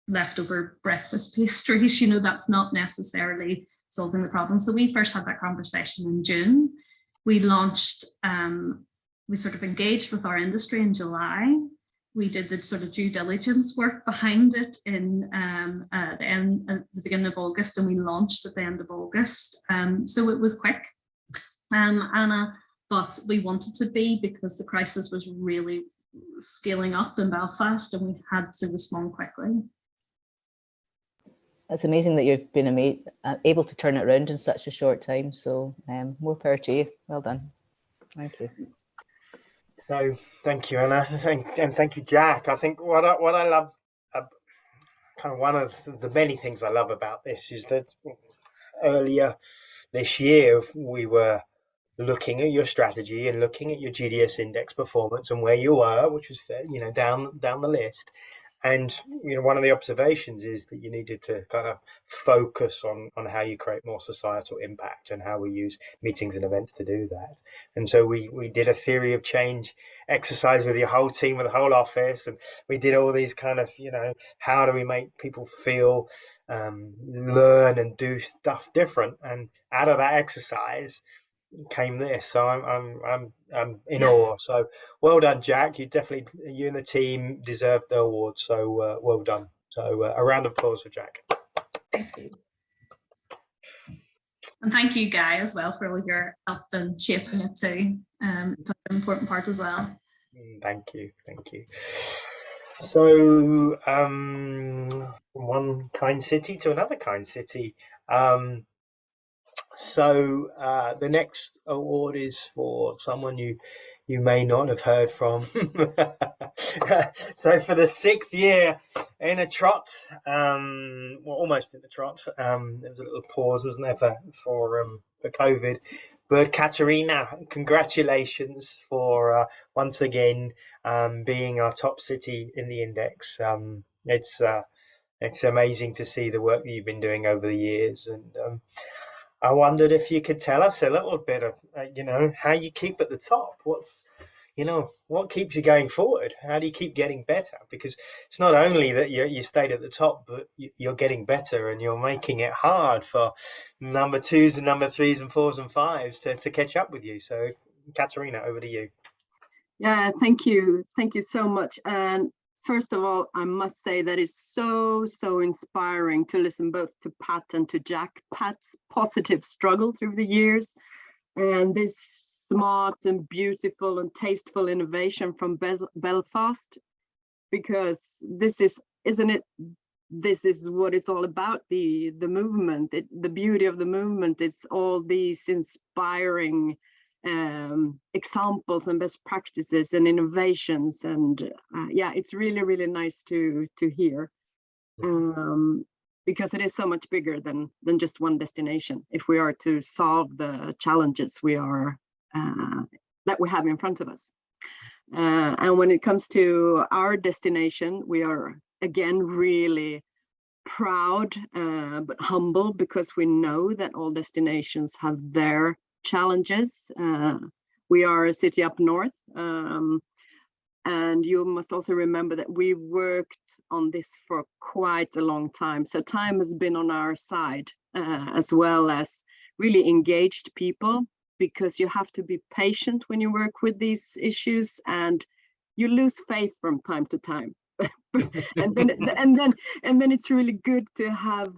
leftover breakfast pastries. That's not necessarily solving the problem. So we first had that conversation in June. We launched, we sort of engaged with our industry in July. We did the sort of due diligence work behind it in the beginning of August, and we launched at the end of August. So it was quick, Anna, but we wanted to be, because the crisis was really scaling up in Belfast and we had to respond quickly. It's amazing that you've been able to turn it around in such a short time. So more power to you. Well done. Thank you. So thank you, Anna, and thank you, Jack. I think what I love, kind of one of the many things I love about this is that earlier this year we were looking at your strategy and looking at your GDS index performance and where you were, which was, you know, down the list. And, you know, one of the observations is that you needed to kind of focus on how you create more societal impact and how we use meetings and events to do that. And so we did a theory of change exercise with your whole team, with the whole office. And we did all these kind of, you know, how do we make people feel, learn and do stuff different? And out of that exercise came this. So I'm in awe. So well done, Jack. You and the team deserve the award. So well done. So a round of applause for Jack. Thank you. And thank you, Guy, as well, for all your help in shaping it too. An important part as well. Thank you. So from one kind city to another kind city. So the next award is for someone you may not have heard from. So for the 6th year in a trot, well, almost in a trot, there was a little pause, wasn't there, for COVID. But Katarina, congratulations for once again being our top city in the index. It's amazing to see the work that you've been doing over the years, and I wondered if you could tell us a little bit of, you know, how you keep at the top. What keeps you going forward? How do you keep getting better? Because it's not only that you stayed at the top, but you're getting better and you're making it hard for number 2s and number 3s and 4s and 5s to catch up with you. So, Katarina, over to you. Yeah, thank you. Thank you so much. And first of all, I must say that it's so inspiring to listen both to Pat and to Jack. Pat's positive struggle through the years and this smart and beautiful and tasteful innovation from Belfast, because this is, isn't it? This is what it's all about, the movement. The beauty of the movement is all these inspiring examples and best practices and innovations, and yeah, it's really nice to hear, because it is so much bigger than just one destination. If we are to solve the challenges that we have in front of us, and when it comes to our destination, we are again really proud but humble, because we know that all destinations have their challenges. We are a city up north, and you must also remember that we worked on this for quite a long time. So time has been on our side, as well as really engaged people, because you have to be patient when you work with these issues, and you lose faith from time to time. and then it's really good to have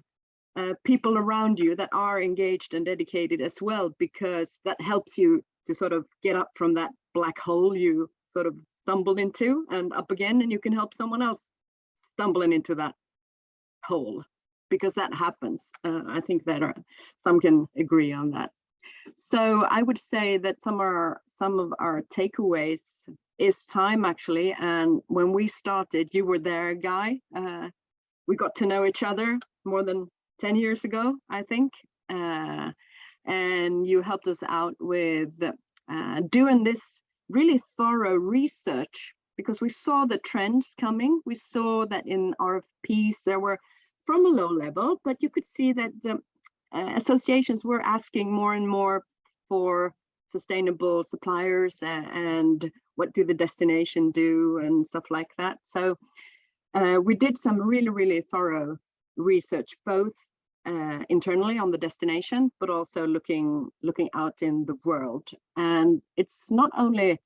people around you that are engaged and dedicated as well, because that helps you to sort of get up from that black hole you sort of stumbled into and up again, and you can help someone else stumbling into that hole, because that happens. I think that some can agree on that. So I would say that some of our takeaways is time, actually. And when we started, you were there, Guy. We got to know each other more than 10 years ago, I think. And you helped us out with doing this really thorough research, because we saw the trends coming. We saw that in RFPs, there were from a low level, but you could see that associations were asking more and more for sustainable suppliers and what do the destination do and stuff like that. So we did some really thorough research, both internally on the destination, but also looking out in the world. And it's not only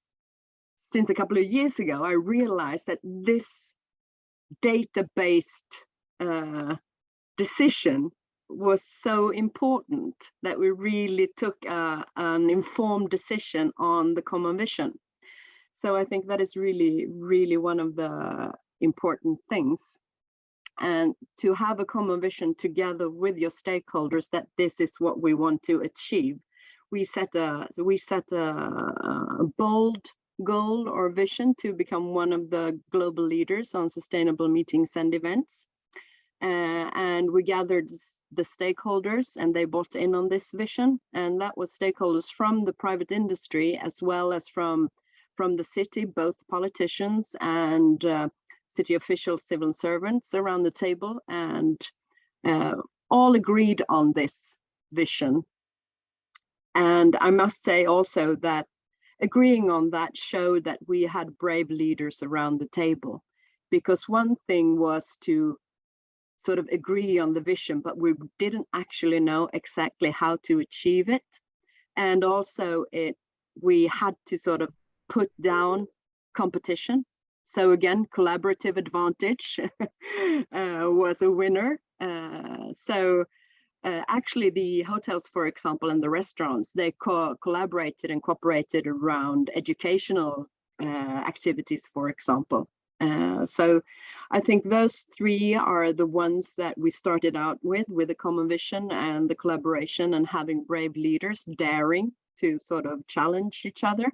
since a couple of years ago I realized that this data-based decision was so important, that we really took an informed decision on the common vision. So I think that is really one of the important things. And to have a common vision together with your stakeholders, that this is what we want to achieve. We set a bold goal or vision to become one of the global leaders on sustainable meetings and events. and we gathered the stakeholders, and they bought in on this vision. And that was stakeholders from the private industry as well as from the city, both politicians and city officials, civil servants around the table, and all agreed on this vision. And I must say also that agreeing on that showed that we had brave leaders around the table, because one thing was to sort of agree on the vision, but we didn't actually know exactly how to achieve it. And also we had to sort of put down competition. So again, collaborative advantage was a winner. Actually the hotels, for example, and the restaurants, they collaborated and cooperated around educational activities, for example. So I think those three are the ones that we started out with a common vision and the collaboration and having brave leaders daring to sort of challenge each other.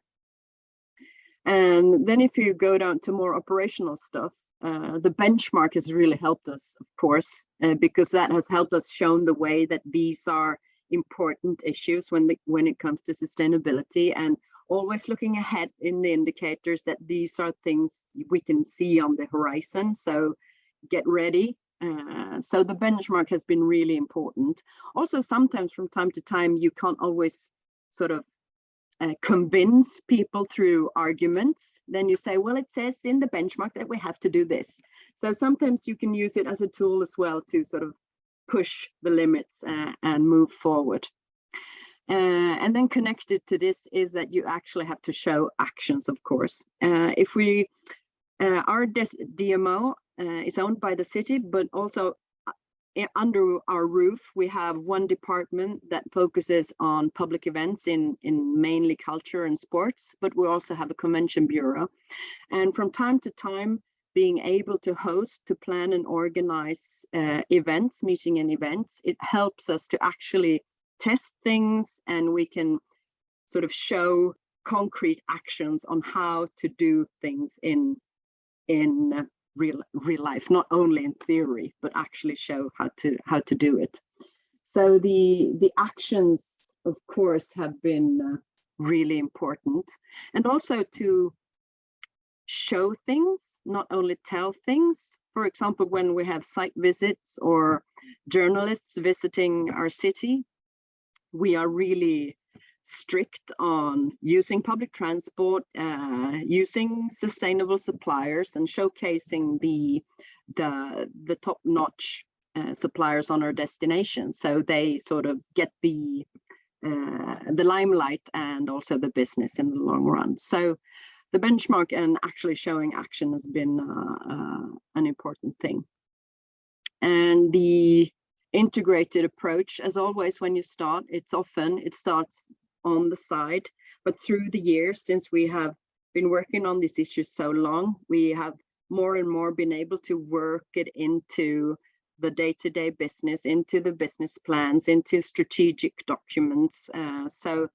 And then if you go down to more operational stuff, the benchmark has really helped us, of course, because that has helped us shown the way that these are important issues when it comes to sustainability, and always looking ahead in the indicators that these are things we can see on the horizon. So get ready. So the benchmark has been really important. Also, sometimes from time to time, you can't always sort of convince people through arguments. Then you say, well, it says in the benchmark that we have to do this. So sometimes you can use it as a tool as well to sort of push the limits and move forward. And then connected to this is that you actually have to show actions, of course. If we, our DMO is owned by the city, but also under our roof, we have one department that focuses on public events in mainly culture and sports, but we also have a convention bureau. And from time to time, being able to host, to plan and organize events, meeting and events, it helps us to actually test things, and we can sort of show concrete actions on how to do things in real life, not only in theory, but actually show how to do it. So the actions, of course, have been really important, and also to show things, not only tell things. For example, when we have site visits or journalists visiting our city, we are really strict on using public transport, using sustainable suppliers, and showcasing the top-notch suppliers on our destination, so they sort of get the limelight and also the business in the long run. So the benchmark and actually showing action has been an important thing. And the integrated approach, as always, when you start, it starts on the side, but through the years, since we have been working on these issues so long, we have more and more been able to work it into the day-to-day business, into the business plans, into strategic documents. So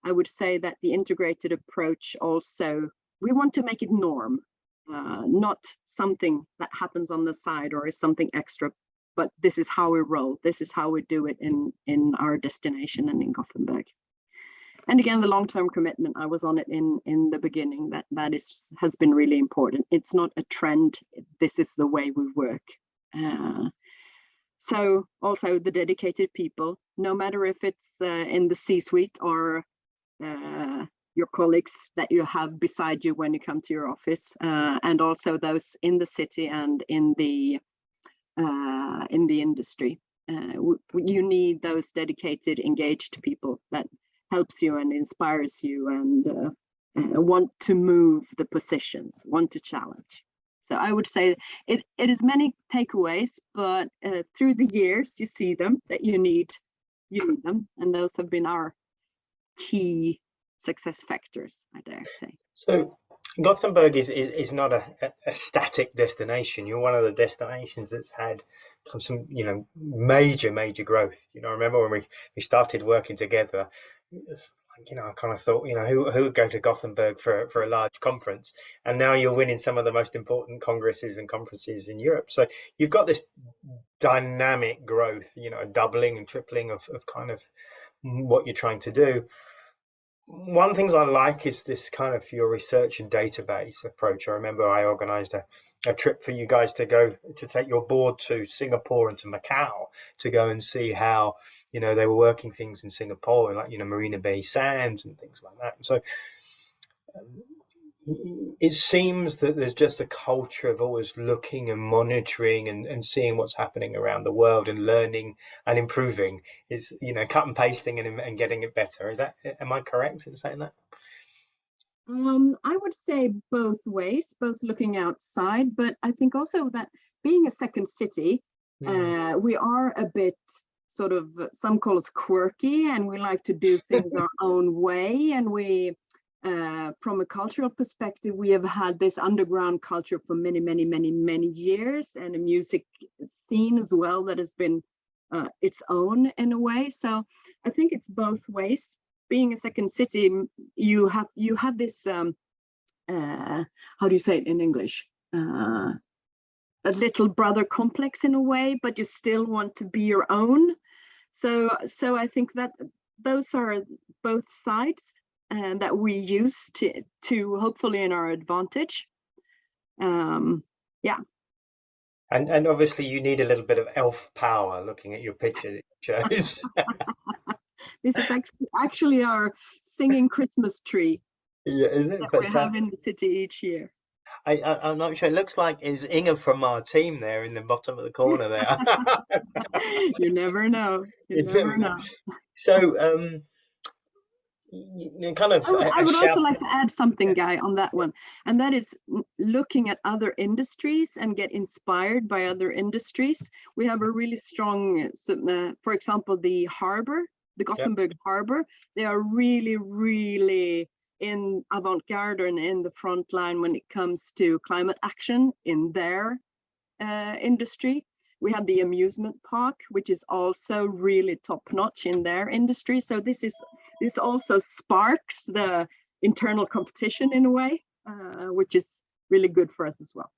I would say that the integrated approach also, we want to make it norm, not something that happens on the side or is something extra, but this is how we roll. This is how we do it in our destination and in Gothenburg. And again, the long-term commitment, I was on it in the beginning, that has been really important. It's not a trend, this is the way we work. So also the dedicated people, no matter if it's in the C-suite or your colleagues that you have beside you when you come to your office, and also those in the city and in the industry. You need those dedicated, engaged people that helps you and inspires you and want to move the positions, want to challenge. So I would say it is many takeaways, but through the years you see them, that you need them, and those have been our key success factors, I dare say. So Gothenburg is not a static destination. You're one of the destinations that's had some major growth. I remember when we started working together, I kind of thought, who would go to Gothenburg for a large conference? And now you're winning some of the most important congresses and conferences in Europe. So you've got this dynamic growth, you know, a doubling and tripling of kind of what you're trying to do. One of the things I like is this kind of your research and database approach. I remember I organized a trip for you guys to go to take your board to Singapore and to Macau to go and see how, you know, they were working things in Singapore, like, you know, Marina Bay Sands and things like that. And so it seems that there's just a culture of always looking and monitoring and seeing what's happening around the world and learning and improving. Is, you know, cut and pasting and getting it better. Is that, am I correct in saying that? I would say both ways, both looking outside, but I think also that being a second city, we are a bit sort of, some call us quirky, and we like to do things our own way. And we, from a cultural perspective, we have had this underground culture for many years, and a music scene as well that has been its own in a way. So I think it's both ways. Being a second city, you have this how do you say it in English? A little brother complex in a way, but you still want to be your own. So I think that those are both sides that we use to hopefully in our advantage. Yeah. And obviously you need a little bit of elf power looking at your picture shows. This is actually our singing Christmas tree. Yeah, isn't it? That we have in the city each year. I'm not sure. It looks like is Inga from our team there in the bottom of the corner there. You never know. You never know. So, you kind of. I would also like to add something, Guy, on that one, and that is looking at other industries and get inspired by other industries. We have a really strong, for example, the harbor, the Gothenburg harbor. They are really in avant-garde and in the front line when it comes to climate action in their industry. We have the amusement park, which is also really top-notch in their industry. So this also sparks the internal competition in a way, which is really good for us as well.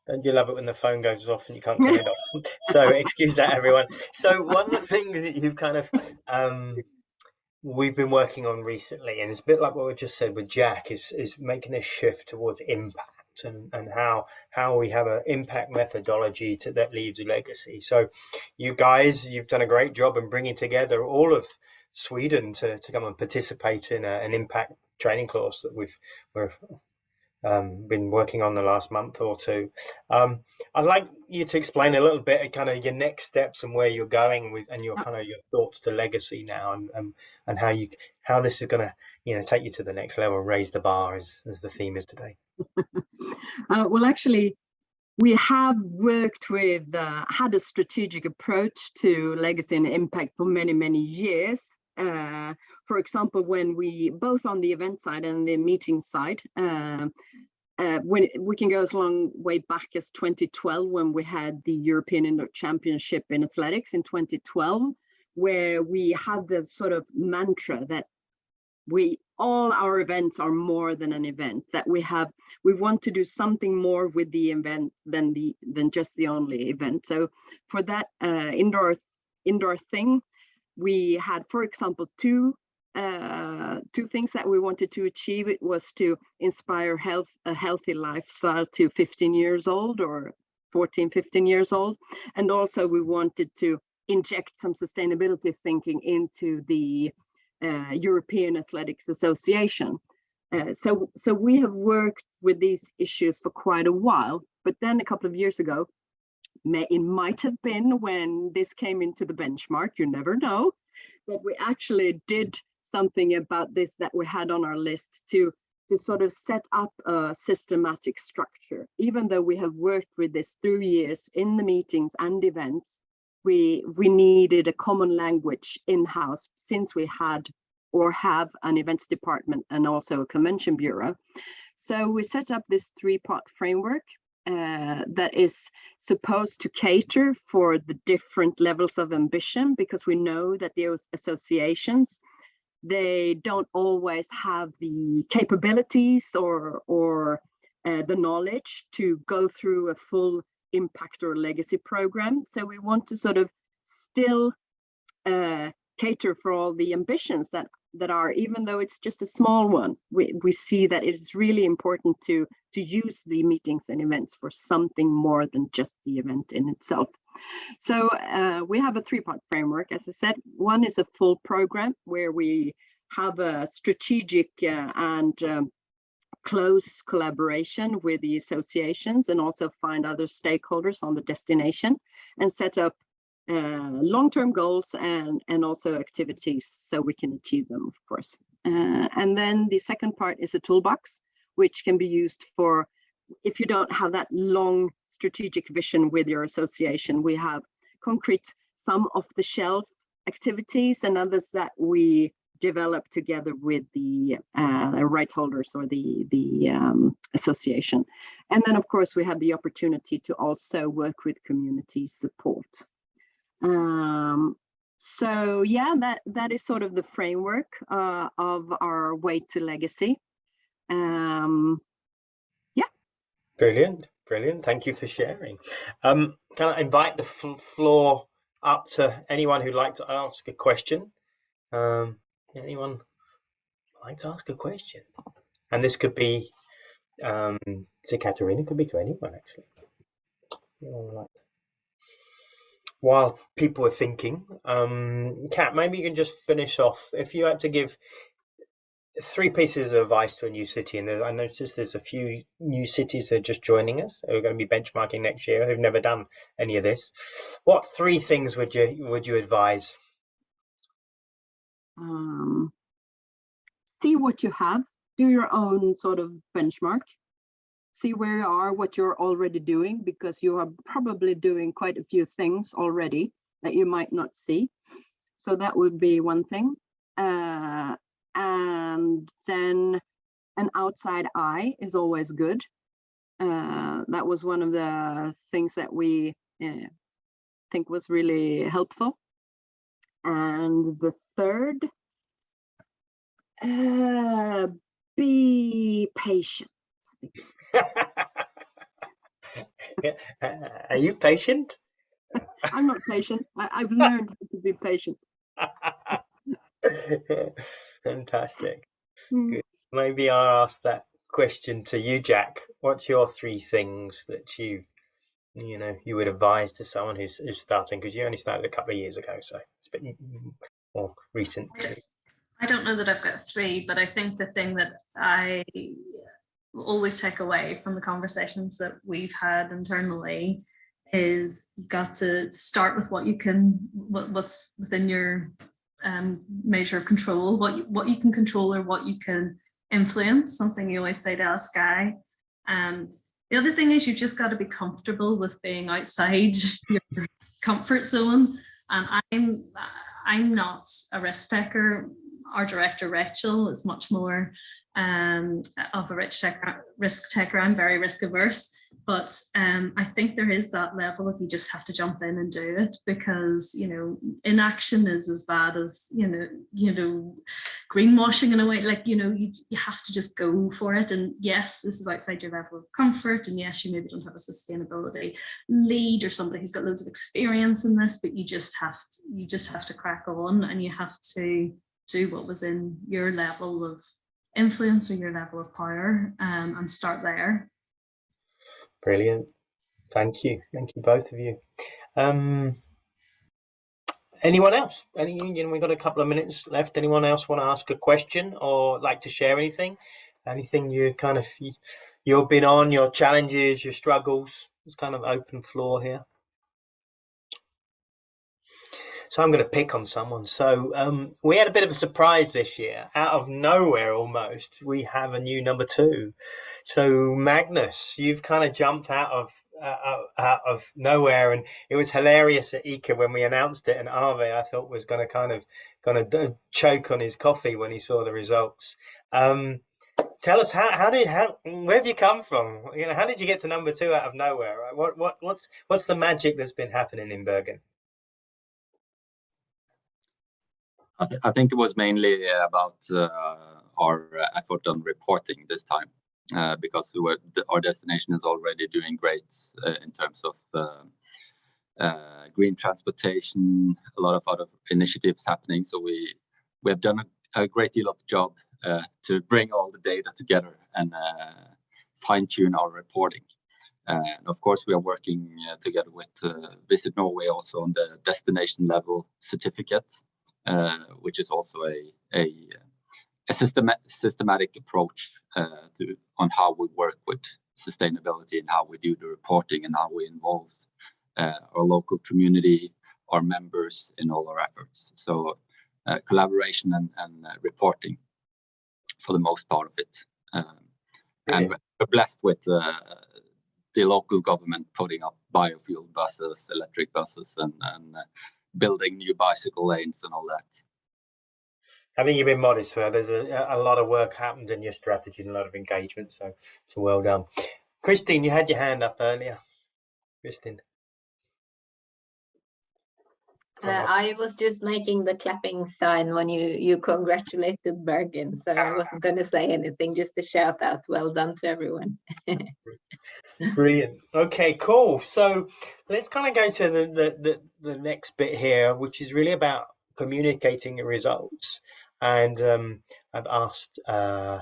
Don't you love it when the phone goes off and you can't turn it off? So excuse that, everyone. So one of the things that you've kind of we've been working on recently, and it's a bit like what we just said with Jack, is making this shift towards impact and how we have an impact methodology that leaves a legacy. So you guys, you've done a great job in bringing together all of Sweden to come and participate in an impact training course that we've been working on the last month or two. I'd like you to explain a little bit kind of your next steps and where you're going with, and your kind of your thoughts to legacy now, and how this is going to, you know, take you to the next level, raise the bar as the theme is today. Well, actually, we have worked with, had a strategic approach to legacy and impact for many years. For example, when we, both on the event side and the meeting side, when we can go as long way back as 2012, when we had the European Indoor Championship in athletics in 2012, where we had the sort of mantra that all our events are more than an event, that we want to do something more with the event than just the only event. So for that indoor thing, we had, for example, two things that we wanted to achieve. It was to inspire a healthy lifestyle to 15 years old or 14, 15 years old. And also we wanted to inject some sustainability thinking into the European Athletics Association. So we have worked with these issues for quite a while, but then a couple of years ago, it might have been when this came into the benchmark, you never know, that we actually did something about this that we had on our list to sort of set up a systematic structure. Even though we have worked with this through years in the meetings and events, we needed a common language in-house, since we had or have an events department and also a convention bureau. So we set up this three-part framework that is supposed to cater for the different levels of ambition, because we know that those associations, they don't always have the capabilities or the knowledge to go through a full impact or legacy program. So we want to sort of still cater for all the ambitions that are, even though it's just a small one, we see that it's really important to use the meetings and events for something more than just the event in itself. So we have a 3-part framework. As I said, one is a full program where we have a strategic and close collaboration with the associations, and also find other stakeholders on the destination and set up long-term goals and also activities so we can achieve them, of course. And then the second part is a toolbox, which can be used for if you don't have that long strategic vision with your association. We have concrete, some off-the-shelf activities and others that we develop together with the right holders or the association. And then, of course, we have the opportunity to also work with community support. So yeah, that is sort of the framework of our way to legacy. Yeah. Brilliant. Thank you for sharing. Can I invite the floor up to anyone who'd like to ask a question? Anyone like to ask a question? And this could be to Katarina, could be to anyone actually. While people are thinking, Kat, maybe you can just finish off. If you had to give 3 pieces of advice to a new city, and I noticed there's a few new cities that are just joining us who are going to be benchmarking next year who've never done any of this. What 3 things would you advise? See what you have, do your own sort of benchmark, see where you are, what you're already doing, because you are probably doing quite a few things already that you might not see. So that would be one thing. And then an outside eye is always good. That was one of the things that we think was really helpful. And the third, be patient. Are you patient? I'm not patient. I've learned how to be patient. Fantastic. Good. Maybe I'll ask that question to you, Jack. What's your 3 things that you would advise to someone who's starting? Because you only started a couple of years ago, so it's a bit more recent. I don't know that I've got 3, but I think the thing that I always take away from the conversations that we've had internally is you've got to start with what's within your measure of control, what you can control or what you can influence, something you always say to us, Guy. The other thing is you've just got to be comfortable with being outside your comfort zone. And I'm not a risk taker. Our director, Rachel, is much more of a risk taker. I'm very risk averse, but I think there is that level of you just have to jump in and do it, because inaction is as bad as greenwashing in a way. Like you have to just go for it. And yes, this is outside your level of comfort, and yes, you maybe don't have a sustainability lead or somebody who's got loads of experience in this, but you just have to crack on, and you have to do what was in your level of influence or your level of power, and start there. Brilliant. Thank you both of you. Anyone else? We've got a couple of minutes left. Anyone else want to ask a question or like to share anything you've been on, your challenges, your struggles? It's kind of open floor here. So I'm going to pick on someone. So we had a bit of a surprise this year. Out of nowhere almost, we have a new number 2. So Magnus, you've kind of jumped out of nowhere, and it was hilarious at ICA when we announced it, and Arve, I thought, was going to choke on his coffee when he saw the results. Tell us where have you come from? How did you get to number 2 out of nowhere? Right? What's the magic that's been happening in Bergen? I think it was mainly about our effort on reporting this time. because our destination is already doing great in terms of green transportation, a lot of other initiatives happening. So we have done a great deal of job to bring all the data together and fine-tune our reporting. And of course, we are working together with Visit Norway also on the destination level certificate, which is also a systematic approach on how we work with sustainability and how we do the reporting and how we involve our local community, our members in all our efforts. So collaboration and reporting for the most part of it. And we're blessed with the local government putting up biofuel buses, electric buses, and building new bicycle lanes and all that. I think you've been modest there. There's a lot of work happened in your strategy and a lot of engagement, so well done. Christine, you had your hand up earlier. Christine. I was just making the clapping sign when you congratulated Bergen, so I wasn't going to say anything, just a shout out. Well done to everyone. Brilliant. Okay, cool. So let's kind of go to the next bit here, which is really about communicating the results. And I've asked our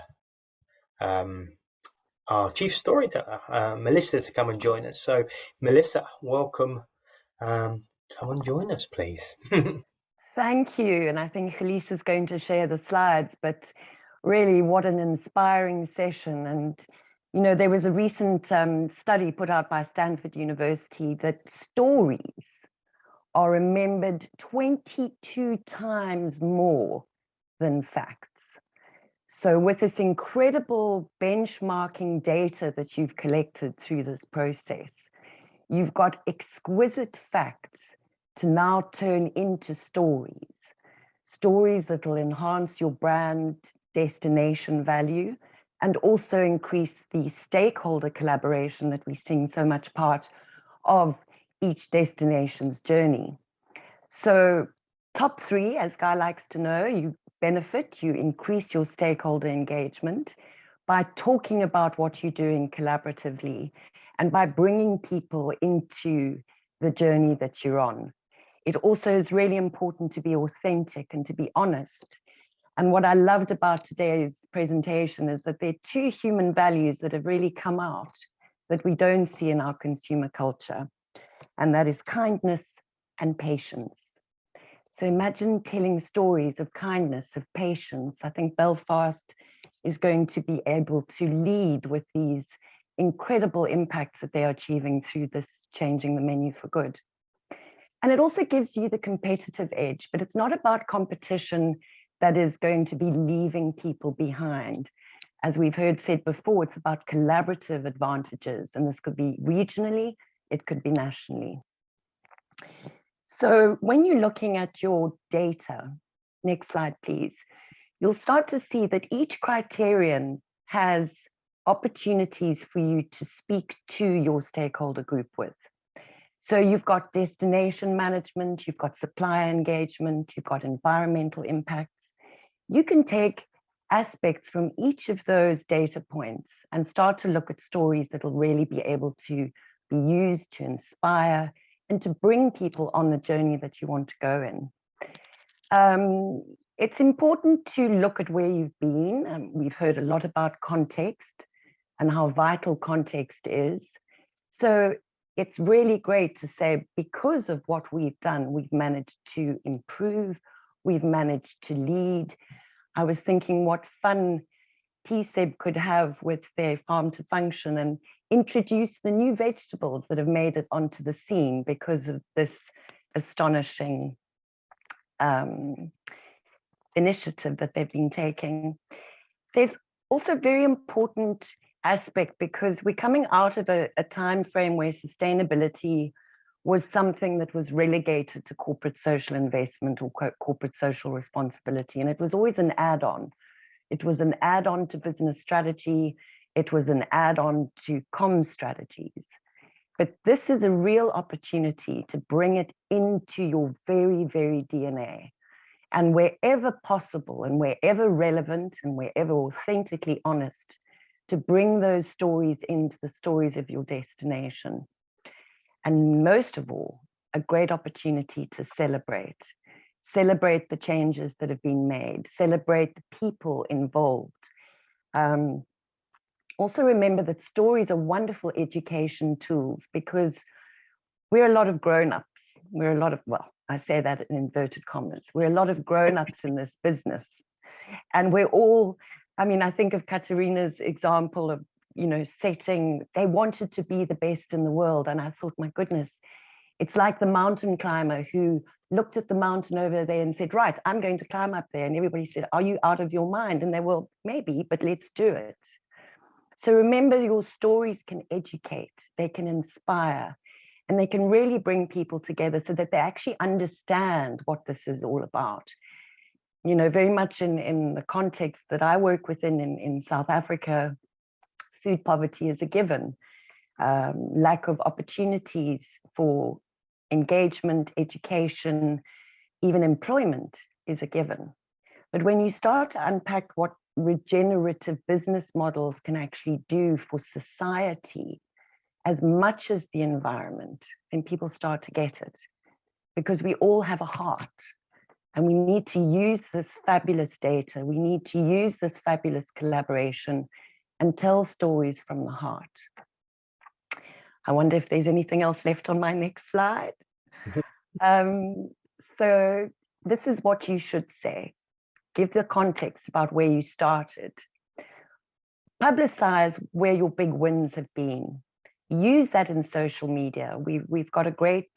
chief storyteller, Melissa, to come and join us. So Melissa, welcome. Come and join us, please. Thank you. And I think Elise is going to share the slides, but really what an inspiring session. And, you know, there was a recent study put out by Stanford University that stories are remembered 22 times more than facts. So with this incredible benchmarking data that you've collected through this process, you've got exquisite facts to now turn into stories that will enhance your brand destination value and also increase the stakeholder collaboration that we're seeing so much part of each destination's journey. So top 3, as Guy likes to know, you benefit, you increase your stakeholder engagement by talking about what you're doing collaboratively and by bringing people into the journey that you're on. It also is really important to be authentic and to be honest. And what I loved about today's presentation is that there are 2 human values that have really come out that we don't see in our consumer culture, and that is kindness and patience. So imagine telling stories of kindness, of patience. I think Belfast is going to be able to lead with these incredible impacts that they are achieving through this changing the menu for good. And it also gives you the competitive edge, but it's not about competition that is going to be leaving people behind. As we've heard said before, it's about collaborative advantages, and this could be regionally, it could be nationally. So when you're looking at your data, next slide, please, you'll start to see that each criterion has opportunities for you to speak to your stakeholder group with. So you've got destination management, you've got supplier engagement, you've got environmental impacts. You can take aspects from each of those data points and start to look at stories that will really be able to be used to inspire and to bring people on the journey that you want to go in. It's important to look at where you've been. We've heard a lot about context and how vital context is. So it's really great to say, because of what we've done, we've managed to improve, we've managed to lead. I was thinking what fun TCEB could have with their farm to function and introduce the new vegetables that have made it onto the scene because of this astonishing initiative that they've been taking. There's also a very important aspect because we're coming out of a time frame where sustainability was something that was relegated to corporate social investment or corporate social responsibility, and it was always an add-on. It was an add-on to business strategy. It was an add-on to comm strategies. But this is a real opportunity to bring it into your very, very DNA. And wherever possible and wherever relevant and wherever authentically honest, to bring those stories into the stories of your destination. And most of all, a great opportunity to celebrate the changes that have been made, celebrate the people involved. Also remember that stories are wonderful education tools, because we're a lot of grown-ups. We're a lot of, well, I say that in inverted commas. We're a lot of grown-ups in this business. And we're all, I mean, I think of Katarina's example of, you know, they wanted to be the best in the world. And I thought, my goodness, it's like the mountain climber who looked at the mountain over there and said, right, I'm going to climb up there. And everybody said, are you out of your mind? And they were, maybe, but let's do it. So remember, your stories can educate, they can inspire, and they can really bring people together so that they actually understand what this is all about. You know, very much in the context that I work within in South Africa, food poverty is a given. Lack of opportunities for engagement, education, even employment is a given. But when you start to unpack what regenerative business models can actually do for society as much as the environment, then people start to get it, because we all have a heart and we need to use this fabulous data. We need to use this fabulous collaboration and tell stories from the heart. I wonder if there's anything else left on my next slide. So this is what you should say. Give the context about where you started. Publicize where your big wins have been. Use that in social media. We've got a great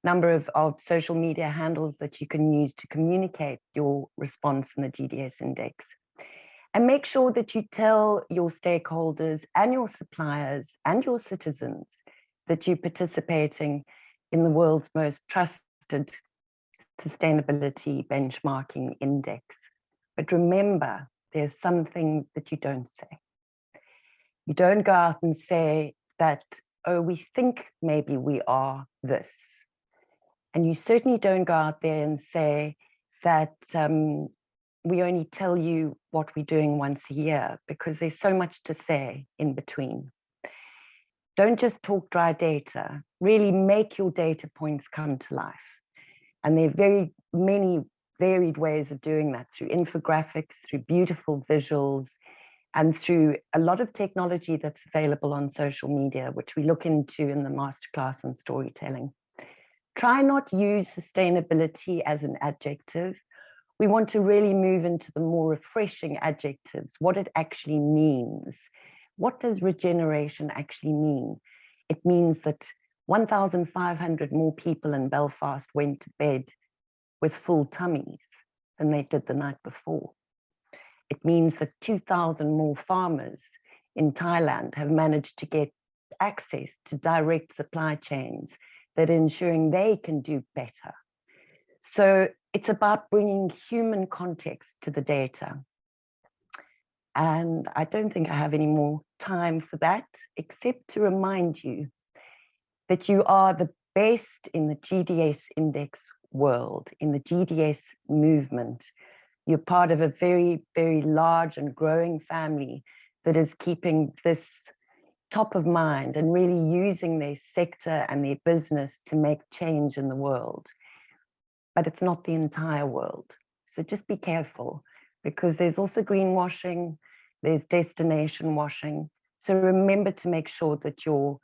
number of social media handles that you can use to communicate your response in the GDS index. And make sure that you tell your stakeholders and your suppliers and your citizens that you're participating in the world's most trusted sustainability benchmarking index. But remember, there's some things that you don't say. You don't go out and say that, oh, we think maybe we are this. And you certainly don't go out there and say that we only tell you what we're doing once a year, because there's so much to say in between. Don't just talk dry data. Really make your data points come to life. And there are very many varied ways of doing that, through infographics, through beautiful visuals, and through a lot of technology that's available on social media, which we look into in the masterclass on storytelling. Try not use sustainability as an adjective. We want to really move into the more refreshing adjectives, what it actually means. What does regeneration actually mean? It means that 1,500 more people in Belfast went to bed with full tummies than they did the night before. It means that 2,000 more farmers in Thailand have managed to get access to direct supply chains that are ensuring they can do better. So it's about bringing human context to the data. And I don't think I have any more time for that, except to remind you that you are the best in the GDS index world, in the GDS movement. You're part of a very, very large and growing family that is keeping this top of mind and really using their sector and their business to make change in the world. But it's not the entire world. So just be careful, because there's also greenwashing, there's destination washing. So remember to make sure that your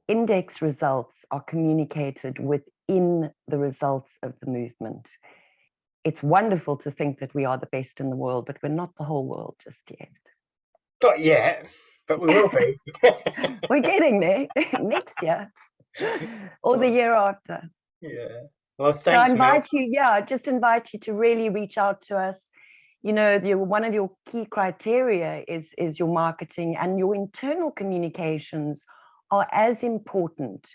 index results are communicated within the results of the movement. It's wonderful to think that we are the best in the world, but we're not the whole world just yet. Not yet, but we will be. We're getting there next year or the year after. Yeah. Well, thanks, so I just invite you to really reach out to us. You know, one of your key criteria is your marketing, and your internal communications are as important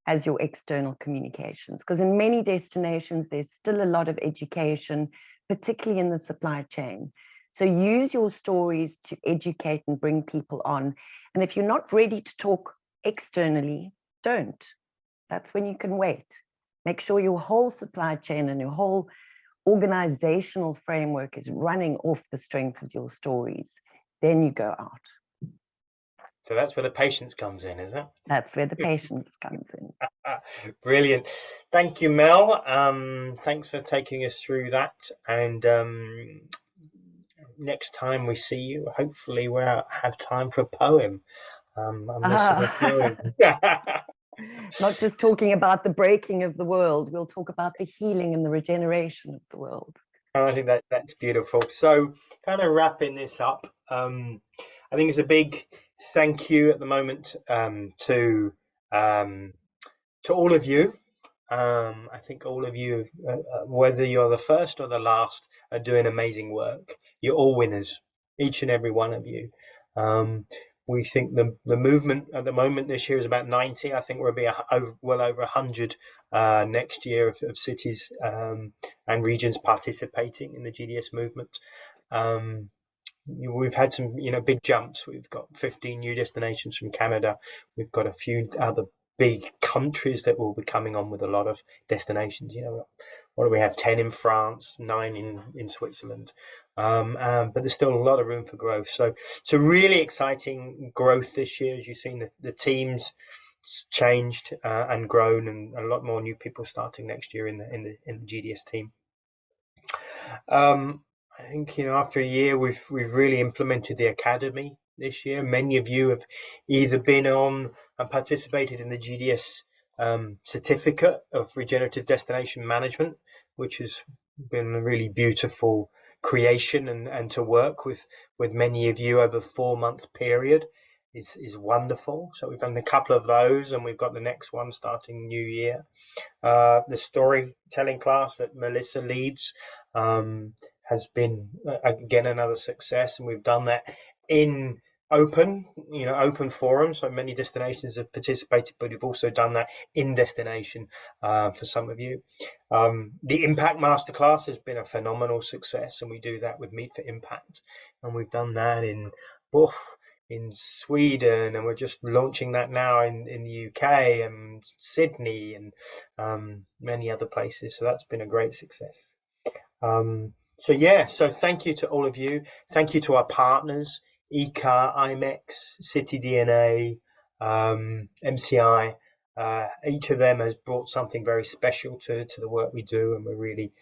as your external communications, because in many destinations, there's still a lot of education, particularly in the supply chain. So use your stories to educate and bring people on. And if you're not ready to talk externally, don't. That's when you can wait. Make sure your whole supply chain and your whole organizational framework is running off the strength of your stories. then you go out. So that's where the patience comes in, is it? That's where the patience comes in. Brilliant. Thank you, Mel. Thanks for taking us through that. And next time we see you, hopefully we'll have time for a poem. I'm missing a poem. Not just talking about the breaking of the world, we'll talk about the healing and the regeneration of the world. I think that's beautiful. So kind of wrapping this up, I think it's a big thank you at the moment to all of you. I think all of you, whether you're the first or the last, are doing amazing work. You're all winners, each and every one of you. We think the movement at the moment this year is about 90. I think we'll be well over 100 next year of cities and regions participating in the GDS movement. We've had some, big jumps. We've got 15 new destinations from Canada. We've got a few other big countries that will be coming on with a lot of destinations. What do we have? 10 in France, 9 in Switzerland. But there's still a lot of room for growth. So it's a really exciting growth this year. As you've seen, the teams changed and grown, and a lot more new people starting next year in the GDS team. I think after a year we've really implemented the academy this year. Many of you have either been on and participated in the GDS certificate of regenerative destination management, which has been a really beautiful creation, and to work with many of you over a 4-month period is wonderful. So we've done a couple of those, and we've got the next one starting new year. The storytelling class that Melissa leads has been again another success, and we've done that in open forums. So many destinations have participated, but we've also done that in destination for some of you. The Impact Masterclass has been a phenomenal success, and we do that with Meet for Impact, and we've done that in Sweden, and we're just launching that now in the UK and Sydney and many other places. So that's been a great success. So thank you to all of you. Thank you to our partners, ICA, IMEX, City DNA, MCI. Each of them has brought something very special to the work we do, and we're really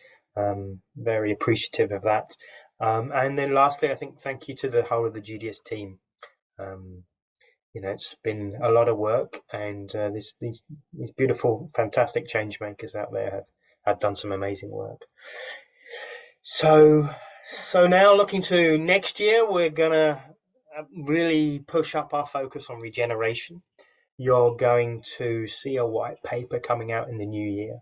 very appreciative of that. And then lastly, I think thank you to the whole of the GDS team. It's been a lot of work, and these beautiful, fantastic change makers out there have done some amazing work. So now looking to next year, we're gonna really push up our focus on regeneration. You're going to see a white paper coming out in the new year.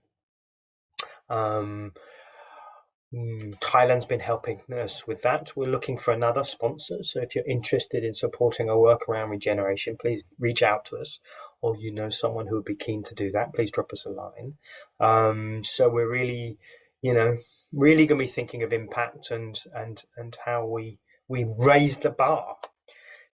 Thailand's been helping us with that. We're looking for another sponsor. So if you're interested in supporting our work around regeneration, please reach out to us, or someone who would be keen to do that, please drop us a line. So we're really, really going to be thinking of impact and how we raise the bar.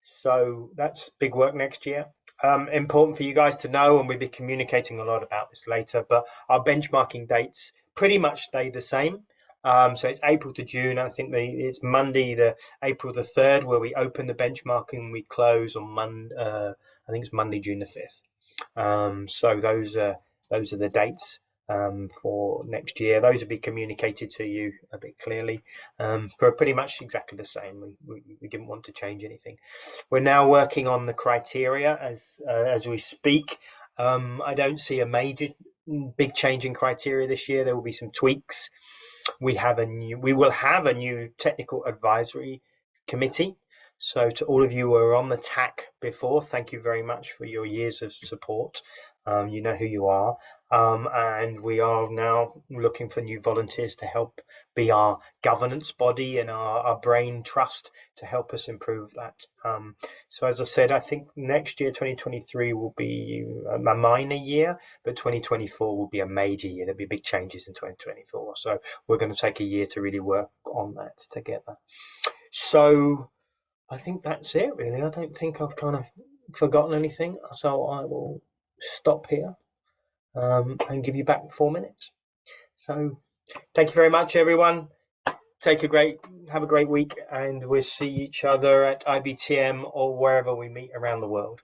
So that's big work next year. Important for you guys to know, and we'll be communicating a lot about this later, but our benchmarking dates pretty much stay the same. So it's April to June. I think it's Monday, April the 3rd, where we open the benchmarking. We close on Monday. I think it's Monday, June the 5th. So those are the dates for next year. Those will be communicated to you a bit clearly. But pretty much exactly the same. We didn't want to change anything. We're now working on the criteria as we speak. I don't see a major big change in criteria this year. There will be some tweaks. We will have a new technical advisory committee. So to all of you who were on the TAC before, thank you very much for your years of support. You know who you are. And we are now looking for new volunteers to help be our governance body and our brain trust to help us improve that. So as I said, I think next year, 2023, will be a minor year, but 2024 will be a major year. There'll be big changes in 2024. So we're going to take a year to really work on that together. So I think that's it, really. I don't think I've kind of forgotten anything. So I will stop here. And give you back 4 minutes. So thank you very much, everyone. have a great week, and we'll see each other at IBTM or wherever we meet around the world.